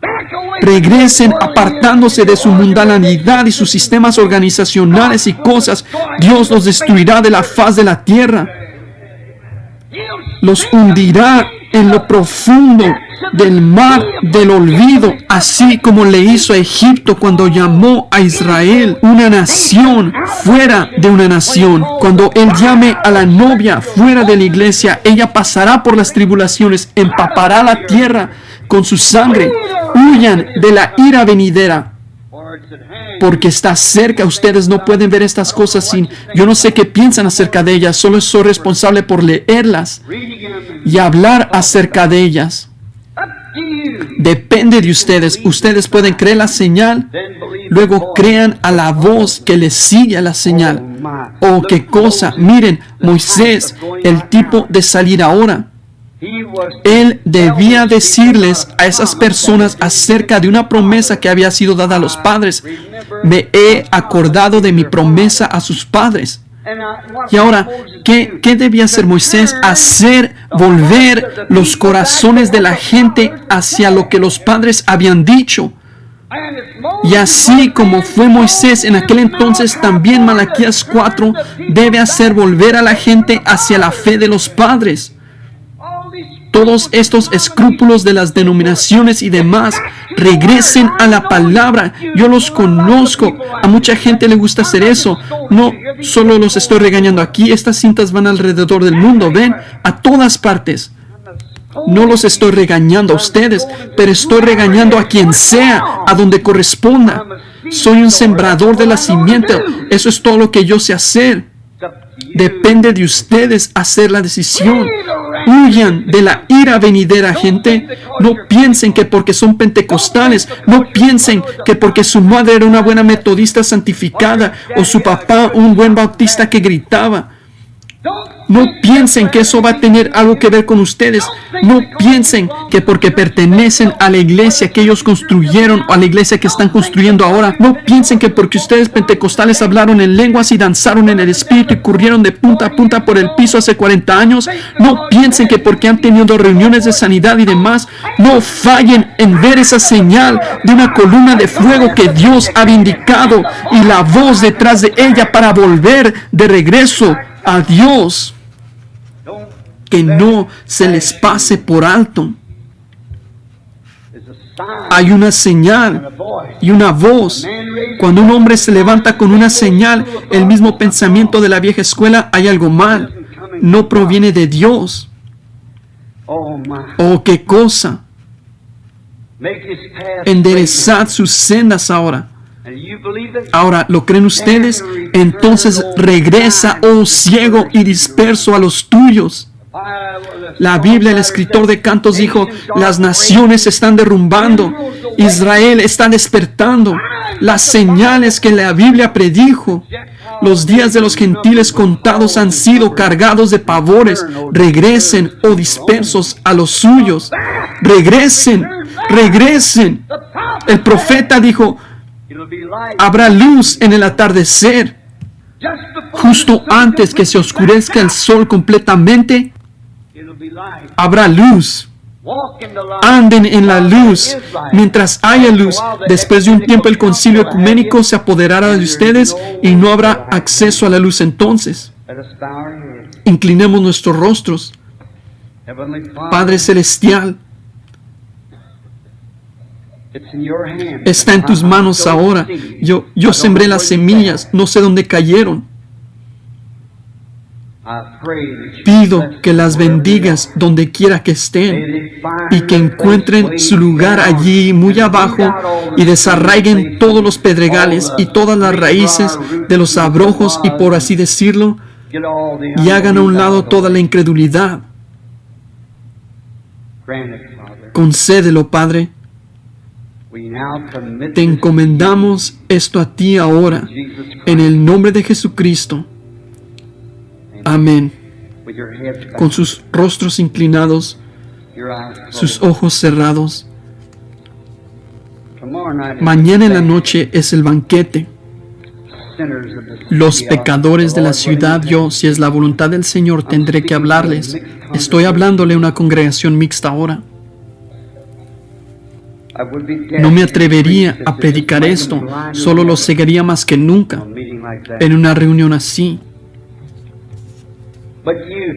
Regresen apartándose de su mundanalidad y sus sistemas organizacionales y cosas. Dios los destruirá de la faz de la tierra. Los hundirá en lo profundo del mar del olvido, así como le hizo a Egipto cuando llamó a Israel una nación fuera de una nación. Cuando Él llame a la novia fuera de la iglesia, ella pasará por las tribulaciones, empapará la tierra con su sangre. Huyan de la ira venidera, porque está cerca. Ustedes no pueden ver estas cosas sin... Yo no sé qué piensan acerca de ellas, solo soy responsable por leerlas y hablar acerca de ellas. Depende de ustedes. Ustedes pueden creer la señal, luego crean a la voz que les sigue a la señal. Oh, qué cosa. Miren, Moisés, el tipo de salir ahora. Él debía decirles a esas personas acerca de una promesa que había sido dada a los padres. Me he acordado de mi promesa a sus padres. Y ahora, ¿qué debía hacer Moisés? Hacer volver los corazones de la gente hacia lo que los padres habían dicho. Y así como fue Moisés en aquel entonces, también Malaquías 4 debe hacer volver a la gente hacia la fe de los padres. Todos estos escrúpulos de las denominaciones y demás, regresen a la palabra. Yo los conozco. A mucha gente le gusta hacer eso. No solo los estoy regañando aquí. Estas cintas van alrededor del mundo. Ven, a todas partes. No los estoy regañando a ustedes, pero estoy regañando a quien sea, a donde corresponda. Soy un sembrador de la simiente. Eso es todo lo que yo sé hacer. Depende de ustedes hacer la decisión. Huyan de la ira venidera, gente. No piensen que porque son pentecostales, no piensen que porque su madre era una buena metodista santificada o su papá un buen bautista que gritaba. No piensen que eso va a tener algo que ver con ustedes. No piensen que porque pertenecen a la iglesia que ellos construyeron o a la iglesia que están construyendo ahora. No piensen que porque ustedes pentecostales hablaron en lenguas y danzaron en el espíritu y corrieron de punta a punta por el piso hace 40 años. No piensen que porque han tenido reuniones de sanidad y demás. No fallen en ver esa señal de una columna de fuego que Dios ha vindicado y la voz detrás de ella para volver de regreso a Dios. Que no se les pase por alto. Hay una señal y una voz. Cuando un hombre se levanta con una señal, el mismo pensamiento de la vieja escuela, hay algo mal. No proviene de Dios. Oh, qué cosa. Enderezad sus sendas ahora. Ahora, ¿lo creen ustedes? Entonces regresa, oh ciego y disperso, a los tuyos. La Biblia, el escritor de Cantos dijo, las naciones se están derrumbando, Israel está despertando. Las señales que la Biblia predijo, los días de los gentiles contados han sido cargados de pavores. Regresen, oh dispersos, a los suyos. Regresen, regresen. El profeta dijo, habrá luz en el atardecer. Justo antes que se oscurezca el sol completamente, habrá luz. Anden en la luz. Mientras haya luz, después de un tiempo el concilio ecuménico se apoderará de ustedes y no habrá acceso a la luz entonces. Inclinemos nuestros rostros. Padre Celestial, está en tus manos ahora. Yo sembré las semillas, no sé dónde cayeron. Pido que las bendigas donde quiera que estén y que encuentren su lugar allí muy abajo y desarraiguen todos los pedregales y todas las raíces de los abrojos y, por así decirlo, y hagan a un lado toda la incredulidad. Concédelo, Padre. Te encomendamos esto a ti ahora, en el nombre de Jesucristo. Amén. Con sus rostros inclinados, sus ojos cerrados. Mañana en la noche es el banquete. Los pecadores de la ciudad, yo, si es la voluntad del Señor, tendré que hablarles. Estoy hablándole a una congregación mixta ahora. No me atrevería a predicar esto, solo lo seguiría más que nunca en una reunión así.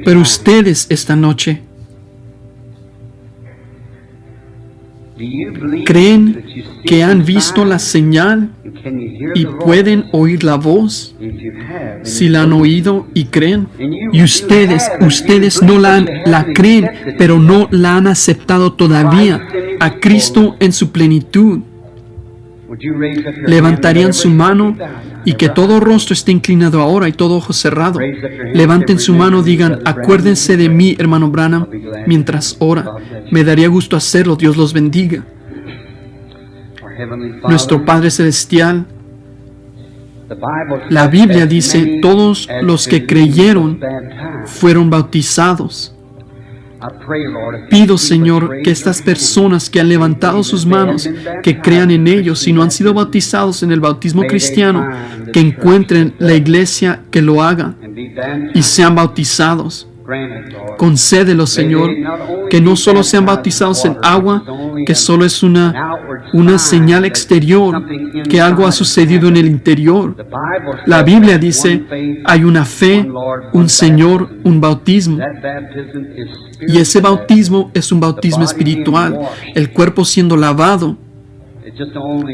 Pero ustedes esta noche, ¿creen que han visto la señal y pueden oír la voz? Si la han oído y creen, y ustedes no la creen, pero no la han aceptado todavía, a Cristo en su plenitud, levantarían su mano y que todo rostro esté inclinado ahora y todo ojo cerrado. Levanten su mano, digan: acuérdense de mí, hermano Branham, mientras ora. Me daría gusto hacerlo. Dios los bendiga. Nuestro Padre Celestial, la Biblia dice: todos los que creyeron fueron bautizados. Pido, Señor, que estas personas que han levantado sus manos, que crean en ellos, si no han sido bautizados en el bautismo cristiano, que encuentren la iglesia que lo haga y sean bautizados. Concédelo, Señor, que no solo sean bautizados en agua, que solo es una señal exterior, que algo ha sucedido en el interior. La Biblia dice: hay una fe, un Señor, un bautismo. Y ese bautismo es un bautismo espiritual. El cuerpo siendo lavado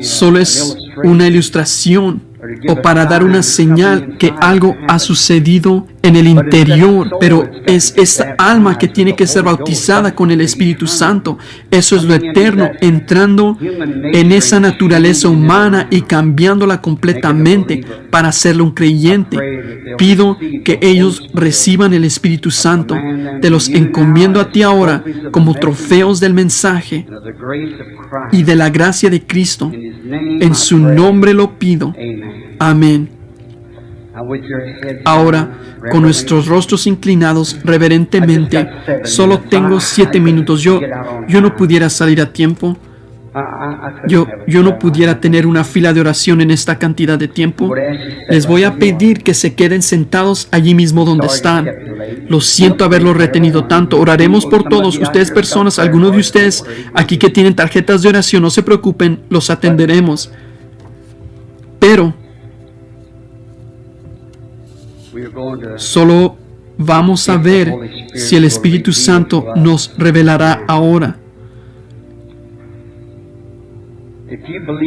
solo es una ilustración o para dar una señal que algo ha sucedido en el interior, pero es esta alma que tiene que ser bautizada con el Espíritu Santo. Eso es lo eterno, entrando en esa naturaleza humana y cambiándola completamente para hacerlo un creyente. Pido que ellos reciban el Espíritu Santo. Te los encomiendo a ti ahora como trofeos del mensaje y de la gracia de Cristo. En su nombre lo pido. Amén. Ahora, con nuestros rostros inclinados reverentemente, solo tengo 7 minutos. Yo no pudiera salir a tiempo. Yo no pudiera tener una fila de oración en esta cantidad de tiempo. Les voy a pedir que se queden sentados allí mismo donde están. Lo siento haberlos retenido tanto. Oraremos por todos. Ustedes personas, algunos de ustedes aquí que tienen tarjetas de oración, no se preocupen, los atenderemos. Pero solo vamos a ver si el Espíritu Santo nos revelará ahora.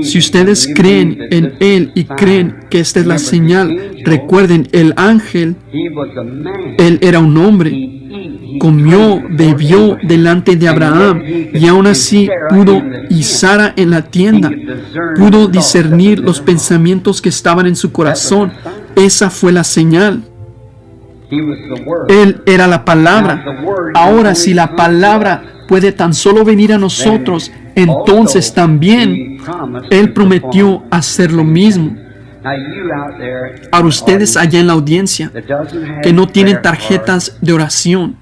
Si ustedes creen en Él y creen que esta es la señal, recuerden, el ángel, él era un hombre, comió, bebió delante de Abraham y aún así pudo, y Sara en la tienda, pudo discernir los pensamientos que estaban en su corazón. Esa fue la señal. Él era la palabra. Ahora, si la palabra puede tan solo venir a nosotros, entonces también Él prometió hacer lo mismo. Para ustedes allá en la audiencia que no tienen tarjetas de oración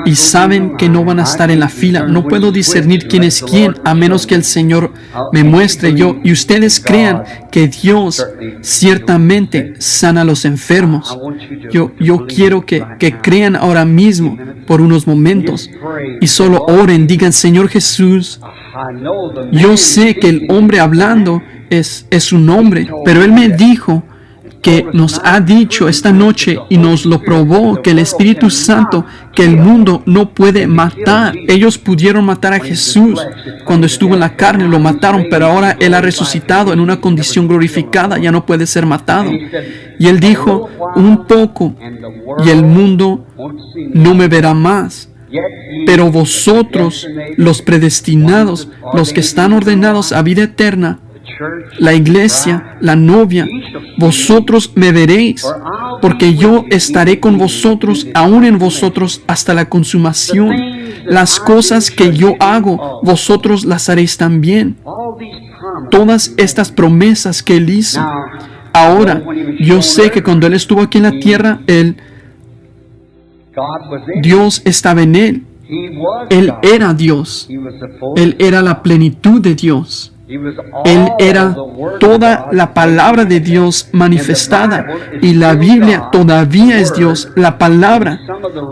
y saben que no van a estar en la fila, no puedo discernir quién es quién a menos que el Señor me muestre yo, y ustedes crean que Dios ciertamente sana a los enfermos. Yo quiero que crean ahora mismo por unos momentos y solo oren, digan: Señor Jesús, yo sé que el hombre hablando es un hombre, pero Él me dijo que nos ha dicho esta noche y nos lo probó, que el Espíritu Santo, que el mundo no puede matar. Ellos pudieron matar a Jesús cuando estuvo en la carne, lo mataron, pero ahora Él ha resucitado en una condición glorificada, ya no puede ser matado. Y Él dijo: un poco y el mundo no me verá más. Pero vosotros, los predestinados, los que están ordenados a vida eterna, la iglesia, la novia, vosotros me veréis, porque yo estaré con vosotros, aún en vosotros, hasta la consumación. Las cosas que yo hago, vosotros las haréis también. Todas estas promesas que Él hizo. Ahora, yo sé que cuando Él estuvo aquí en la tierra, Dios estaba en Él. Él era Dios. Él era la plenitud de Dios. Él era toda la palabra de Dios manifestada. Y la Biblia todavía es Dios, la palabra.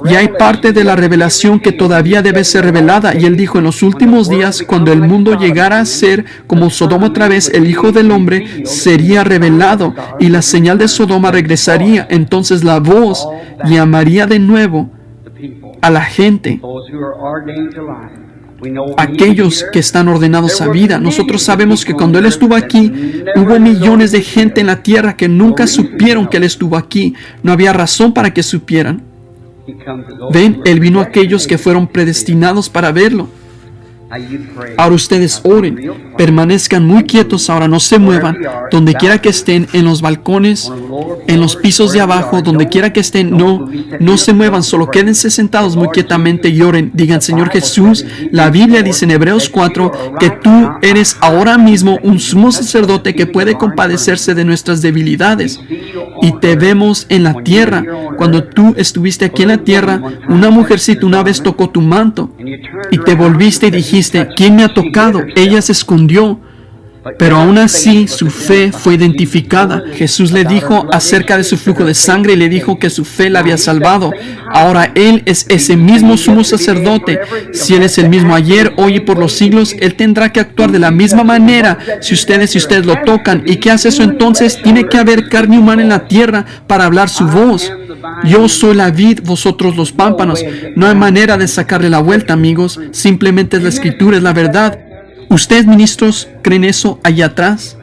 Y hay parte de la revelación que todavía debe ser revelada. Y Él dijo, en los últimos días, cuando el mundo llegara a ser como Sodoma otra vez, el Hijo del Hombre sería revelado. Y la señal de Sodoma regresaría. Entonces la voz llamaría de nuevo a la gente, aquellos que están ordenados a vida. Nosotros sabemos que cuando Él estuvo aquí, hubo millones de gente en la tierra que nunca supieron que Él estuvo aquí. No había razón para que supieran. Ven, Él vino a aquellos que fueron predestinados para verlo. Ahora ustedes oren, permanezcan muy quietos ahora, no se muevan, donde quiera que estén, en los balcones, en los pisos de abajo, donde quiera que estén, no se muevan, solo quédense sentados muy quietamente y oren. Digan, Señor Jesús, la Biblia dice en Hebreos 4 que tú eres ahora mismo un sumo sacerdote que puede compadecerse de nuestras debilidades. Y te vemos en la tierra. Cuando tú estuviste aquí en la tierra, una mujercita una vez tocó tu manto y te volviste y dijiste, ¿quién me ha tocado? Ella se escondió. Pero aún así su fe fue identificada. Jesús le dijo acerca de su flujo de sangre y le dijo que su fe la había salvado. Ahora Él es ese mismo sumo sacerdote. Si Él es el mismo ayer, hoy y por los siglos, Él tendrá que actuar de la misma manera si ustedes lo tocan. ¿Y qué hace eso entonces? Tiene que haber carne humana en la tierra para hablar su voz. Yo soy la vid, vosotros los pámpanos. No hay manera de sacarle la vuelta, amigos. Simplemente es la Escritura, es la verdad. ¿Ustedes, ministros, creen eso allá atrás?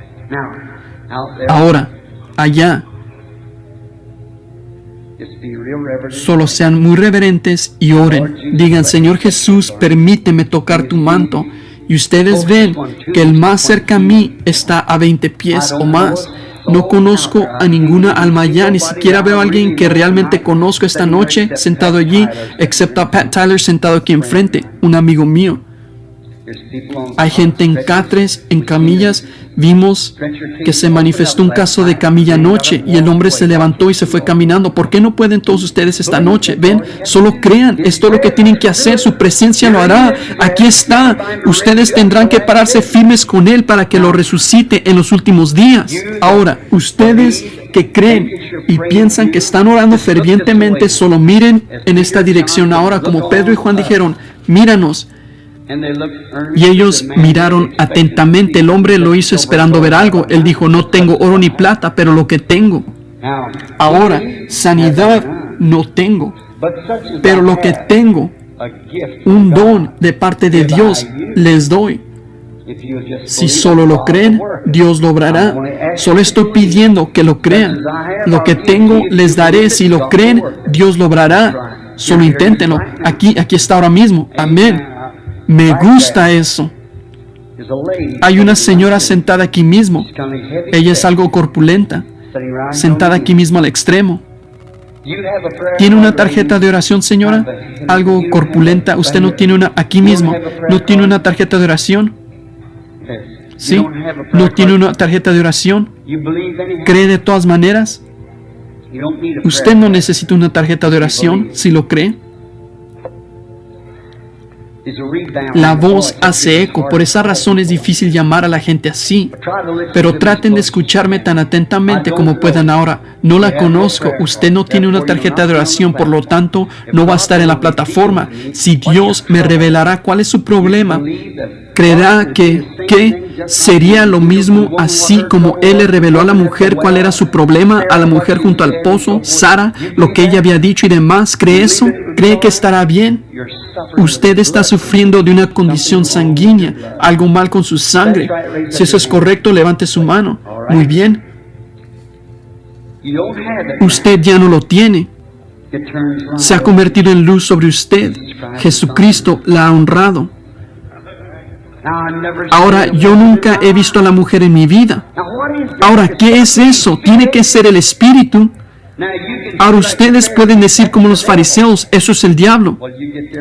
Ahora, allá. Solo sean muy reverentes y oren. Digan, Señor Jesús, permíteme tocar tu manto. Y ustedes ven que el más cerca a mí está a 20 pies o más. No conozco a ninguna alma allá, ni siquiera veo a alguien que realmente conozco esta noche sentado allí, excepto a Pat Tyler sentado aquí enfrente, un amigo mío. Hay gente en catres, en camillas. Vimos que se manifestó un caso de camilla anoche y el hombre se levantó y se fue caminando. ¿Por qué no pueden todos ustedes esta noche? Ven, solo crean. Esto es lo que tienen que hacer. Su presencia lo hará. Aquí está. Ustedes tendrán que pararse firmes con Él para que lo resucite en los últimos días. Ahora, ustedes que creen y piensan que están orando fervientemente, solo miren en esta dirección ahora, como Pedro y Juan dijeron, míranos. Y ellos miraron atentamente. El hombre lo hizo esperando ver algo. Él dijo, no tengo oro ni plata, pero lo que tengo. Ahora, sanidad no tengo, pero lo que tengo, un don de parte de Dios, les doy. Si solo lo creen, Dios lo obrará. Solo estoy pidiendo que lo crean. Lo que tengo les daré. Si lo creen, Dios lo obrará. Solo inténtenlo. Aquí está ahora mismo. Amén. Me gusta eso. Hay una señora sentada aquí mismo. Ella es algo corpulenta, sentada aquí mismo al extremo. ¿Tiene una tarjeta de oración, señora? Algo corpulenta. Usted no tiene una aquí mismo. ¿No tiene una tarjeta de oración? ¿Sí? ¿No tiene una tarjeta de oración? ¿Cree de todas maneras? Usted no necesita una tarjeta de oración si lo cree. La voz hace eco, por esa razón es difícil llamar a la gente así. Pero traten de escucharme tan atentamente como puedan ahora. No la conozco, usted no tiene una tarjeta de oración, por lo tanto no va a estar en la plataforma. Si Dios me revelará cuál es su problema, creerá que sería lo mismo, así como Él le reveló a la mujer cuál era su problema, a la mujer junto al pozo, Sara, lo que ella había dicho y demás. ¿Cree eso? ¿Cree que estará bien? Usted está sufriendo de una condición sanguínea, algo mal con su sangre. Si eso es correcto, levante su mano. Muy bien. Usted ya no lo tiene. Se ha convertido en luz sobre usted. Jesucristo la ha honrado. Ahora, yo nunca he visto a la mujer en mi vida. Ahora, ¿qué es eso? Tiene que ser el Espíritu. Ahora ustedes pueden decir como los fariseos, eso es el diablo.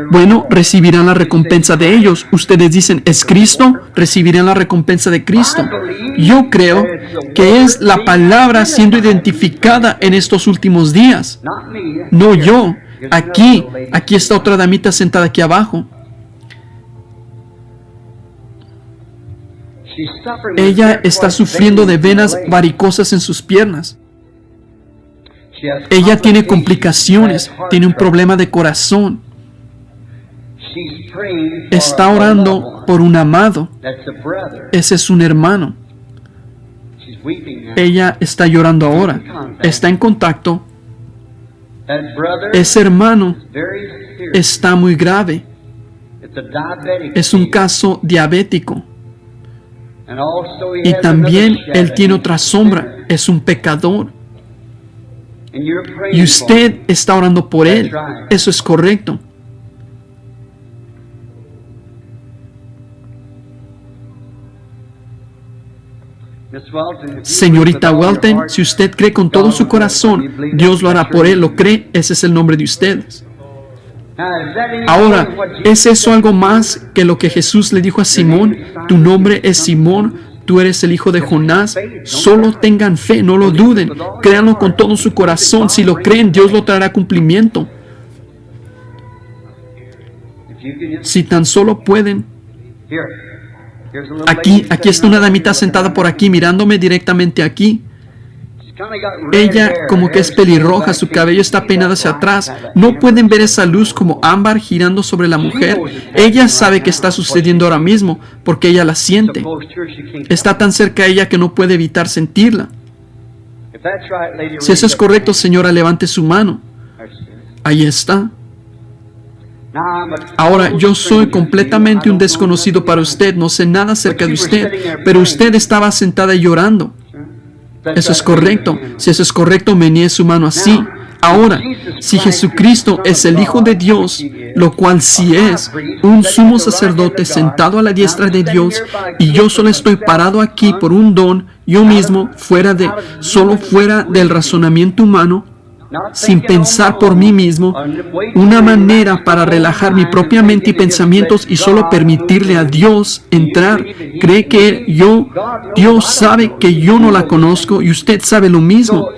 Bueno, recibirán la recompensa de ellos. Ustedes dicen, ¿es Cristo? Recibirán la recompensa de Cristo. Yo creo que es la palabra siendo identificada en estos últimos días. No yo. Aquí está otra damita sentada aquí abajo. Ella está sufriendo de venas varicosas en sus piernas. Ella tiene complicaciones, tiene un problema de corazón. Está orando por un amado. Ese es un hermano. Ella está llorando ahora. Está en contacto. Ese hermano está muy grave. Es un caso diabético. Y también él tiene otra sombra. Es un pecador. Y usted está orando por él. Eso es correcto. Señorita Welton, si usted cree con todo su corazón, Dios lo hará por él. ¿Lo cree? Ese es el nombre de ustedes. Ahora, ¿es eso algo más que lo que Jesús le dijo a Simón? Tu nombre es Simón. Tú eres el hijo de Jonás. Solo tengan fe, no lo duden. Créanlo con todo su corazón. Si lo creen, Dios lo traerá a cumplimiento. Si tan solo pueden. Aquí está una damita sentada por aquí, mirándome directamente aquí. Ella como que es pelirroja, su cabello está peinado hacia atrás. No pueden ver esa luz como ámbar girando sobre la mujer. Ella sabe que está sucediendo ahora mismo, porque ella la siente. Está tan cerca a ella que no puede evitar sentirla. Si eso es correcto, señora, levante su mano. Ahí está. Ahora, yo soy completamente un desconocido para usted. No sé nada acerca de usted, pero usted estaba sentada y llorando. Eso es correcto. Si eso es correcto, menee su mano así. Ahora, si Jesucristo es el Hijo de Dios, lo cual sí es, un sumo sacerdote sentado a la diestra de Dios, y yo solo estoy parado aquí por un don, yo mismo, solo fuera del razonamiento humano, sin pensar por mí mismo, una manera para relajar mi propia mente y pensamientos y solo permitirle a Dios entrar. Cree que Dios sabe que yo no la conozco y usted sabe lo mismo.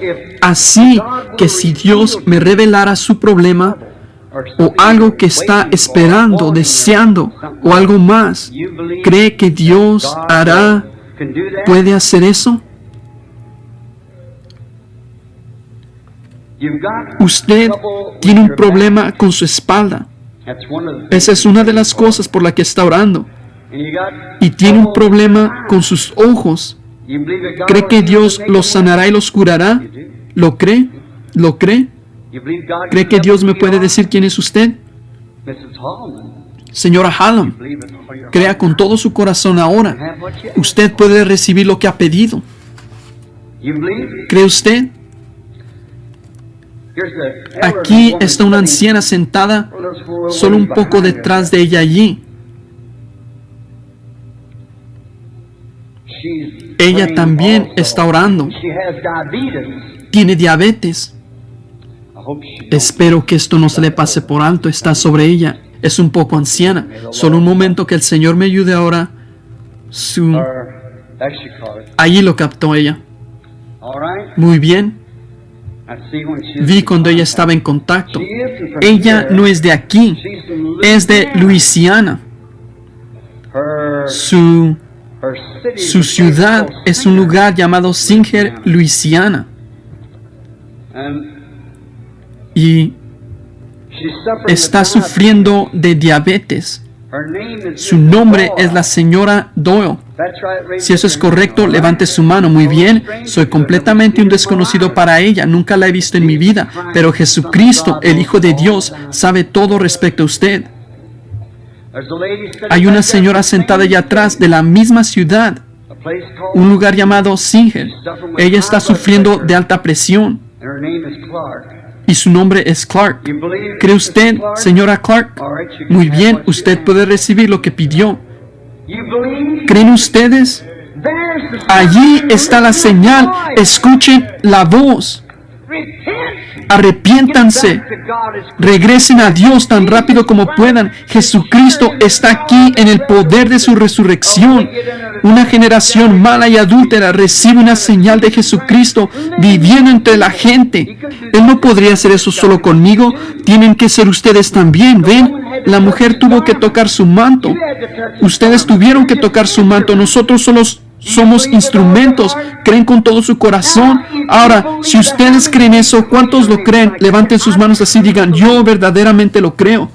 Así que si Dios me revelara su problema o algo que está esperando, deseando o algo más, ¿cree que Dios puede hacer eso? Usted tiene un problema con su espalda. Esa es una de las cosas por la que está orando. Y tiene un problema con sus ojos. ¿Cree que Dios los sanará y los curará? ¿Lo cree? ¿Lo cree? ¿Cree que Dios me puede decir quién es usted? Señora Hallam, crea con todo su corazón ahora. Usted puede recibir lo que ha pedido. ¿Cree usted? Aquí está una anciana sentada solo un poco detrás de ella allí. Ella también está orando. Tiene diabetes. Espero que esto no se le pase por alto. Está sobre ella. Es un poco anciana. Solo un momento que el Señor me ayude ahora. Allí lo captó ella. Muy bien. Vi cuando ella estaba en contacto. Ella no es de aquí, es de Luisiana. Su ciudad es un lugar llamado Singer, Luisiana. Y está sufriendo de diabetes. Su nombre es la señora Doyle. Si eso es correcto, levante su mano. Muy bien, soy completamente un desconocido para ella. Nunca la he visto en mi vida. Pero Jesucristo, el Hijo de Dios, sabe todo respecto a usted. Hay una señora sentada allá atrás de la misma ciudad, un lugar llamado Singer. Ella está sufriendo de alta presión. Y su nombre es Clark. ¿Cree usted, señora Clark? Muy bien, usted puede recibir lo que pidió. ¿Creen ustedes? Allí está la señal. Escuchen la voz. Arrepiéntanse. Regresen a Dios tan rápido como puedan. Jesucristo está aquí en el poder de su resurrección. Una generación mala y adúltera recibe una señal de Jesucristo viviendo entre la gente. Él no podría hacer eso solo conmigo. Tienen que ser ustedes también. ¿Ven? La mujer tuvo que tocar su manto. Ustedes tuvieron que tocar su manto. Nosotros solo somos instrumentos. Creen con todo su corazón. Ahora, si ustedes creen eso, ¿cuántos lo creen? Levanten sus manos así y digan, yo verdaderamente lo creo.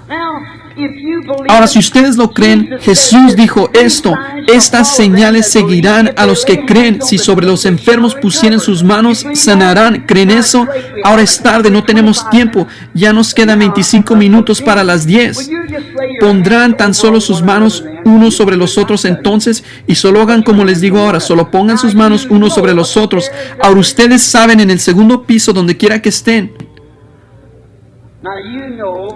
Ahora, si ustedes lo creen, Jesús dijo esto: estas señales seguirán a los que creen. Si sobre los enfermos pusieren sus manos, sanarán. ¿Creen eso? Ahora es tarde, no tenemos tiempo. Ya nos quedan 25 minutos para las 10. Pondrán tan solo sus manos unos sobre los otros entonces, y solo hagan como les digo ahora, solo pongan sus manos unos sobre los otros. Ahora ustedes saben, en el segundo piso, donde quiera que estén.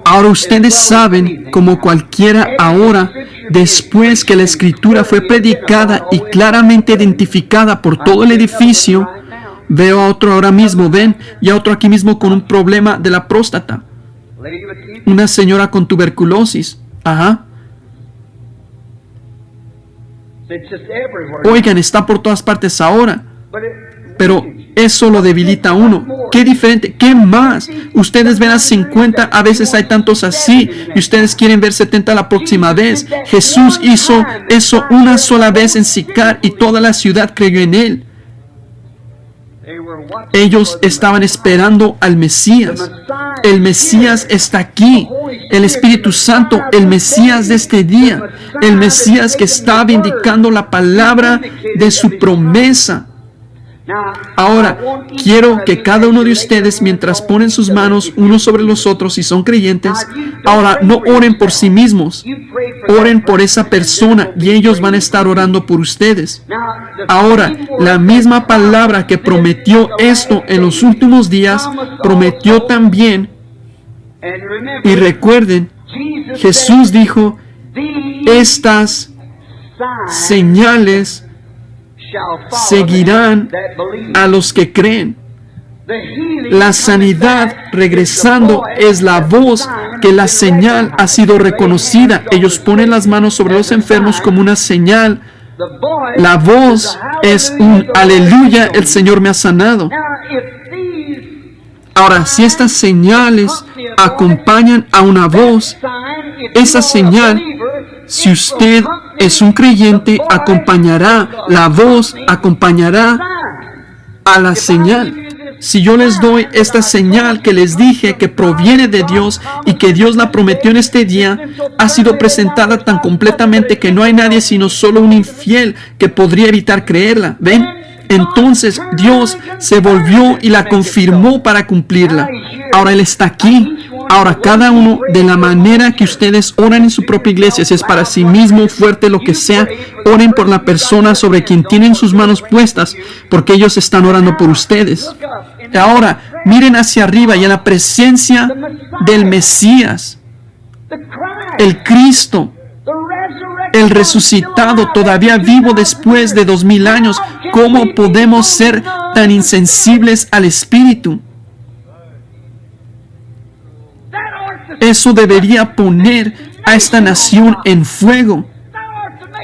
Ahora ustedes saben, como cualquiera ahora, después que la Escritura fue predicada y claramente identificada por todo el edificio, veo a otro ahora mismo, ven, y a otro aquí mismo con un problema de la próstata. Una señora con tuberculosis. Ajá. Oigan, está por todas partes ahora. Pero eso lo debilita a uno. ¿Qué diferente? ¿Qué más? Ustedes ven a 50, a veces hay tantos así, y ustedes quieren ver 70 la próxima vez. Jesús hizo eso una sola vez en Sicar y toda la ciudad creyó en Él. Ellos estaban esperando al Mesías. El Mesías está aquí. El Espíritu Santo, el Mesías de este día. El Mesías que está vindicando la palabra de su promesa. Ahora, quiero que cada uno de ustedes, mientras ponen sus manos unos sobre los otros, si son creyentes, ahora no oren por sí mismos, oren por esa persona y ellos van a estar orando por ustedes. Ahora, la misma palabra que prometió esto en los últimos días, prometió también, y recuerden, Jesús dijo, estas señales seguirán a los que creen. La sanidad regresando es la voz que la señal ha sido reconocida. Ellos ponen las manos sobre los enfermos como una señal. La voz es un aleluya, el Señor me ha sanado. Ahora, si estas señales acompañan a una voz, esa señal, si usted es un creyente, acompañará, la voz acompañará a la señal. Si yo les doy esta señal que les dije que proviene de Dios y que Dios la prometió en este día, ha sido presentada tan completamente que no hay nadie sino solo un infiel que podría evitar creerla. ¿Ven? Entonces Dios se volvió y la confirmó para cumplirla. Ahora Él está aquí. Ahora, cada uno, de la manera que ustedes oran en su propia iglesia, si es para sí mismo, fuerte, lo que sea, oren por la persona sobre quien tienen sus manos puestas, porque ellos están orando por ustedes. Ahora, miren hacia arriba y a la presencia del Mesías, el Cristo, el resucitado, todavía vivo después de 2000 años. ¿Cómo podemos ser tan insensibles al Espíritu? Eso debería poner a esta nación en fuego.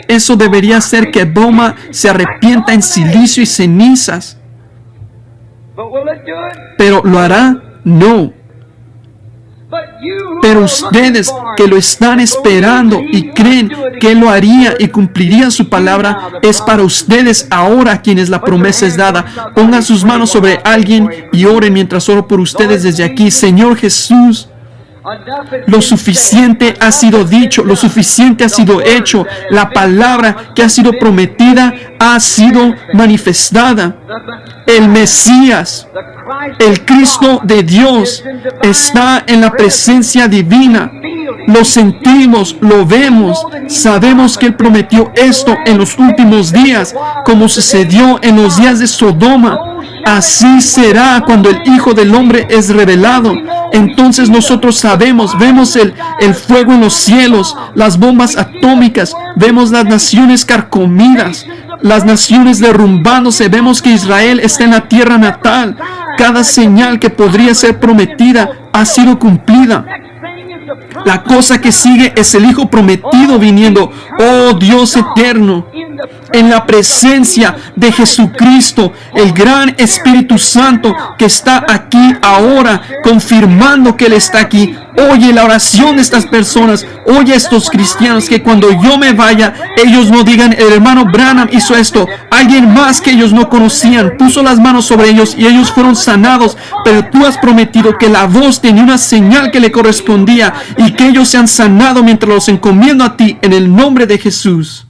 Eso debería hacer que Boma se arrepienta en silicio y cenizas. ¿Pero lo hará? No. Pero ustedes que lo están esperando y creen que Él lo haría y cumpliría su palabra, es para ustedes ahora quienes la promesa es dada. Pongan sus manos sobre alguien y oren mientras oro por ustedes desde aquí. Señor Jesús, lo suficiente ha sido dicho, lo suficiente ha sido hecho. La palabra que ha sido prometida ha sido manifestada. El Mesías, el Cristo de Dios, está en la presencia divina. Lo sentimos, lo vemos, sabemos que Él prometió esto en los últimos días, como sucedió en los días de Sodoma. Así será cuando el Hijo del Hombre es revelado. Entonces nosotros sabemos, vemos el fuego en los cielos, las bombas atómicas, vemos las naciones carcomidas, las naciones derrumbándose, vemos que Israel está en la tierra natal. Cada señal que podría ser prometida ha sido cumplida. La cosa que sigue es el Hijo prometido viniendo. Oh Dios eterno, en la presencia de Jesucristo, el gran Espíritu Santo que está aquí ahora, confirmando que Él está aquí. Oye la oración de estas personas, oye a estos cristianos, que cuando yo me vaya, ellos no digan, el hermano Branham hizo esto, alguien más que ellos no conocían puso las manos sobre ellos y ellos fueron sanados, pero tú has prometido que la voz tenía una señal que le correspondía y que ellos sean sanados mientras los encomiendo a ti en el nombre de Jesús.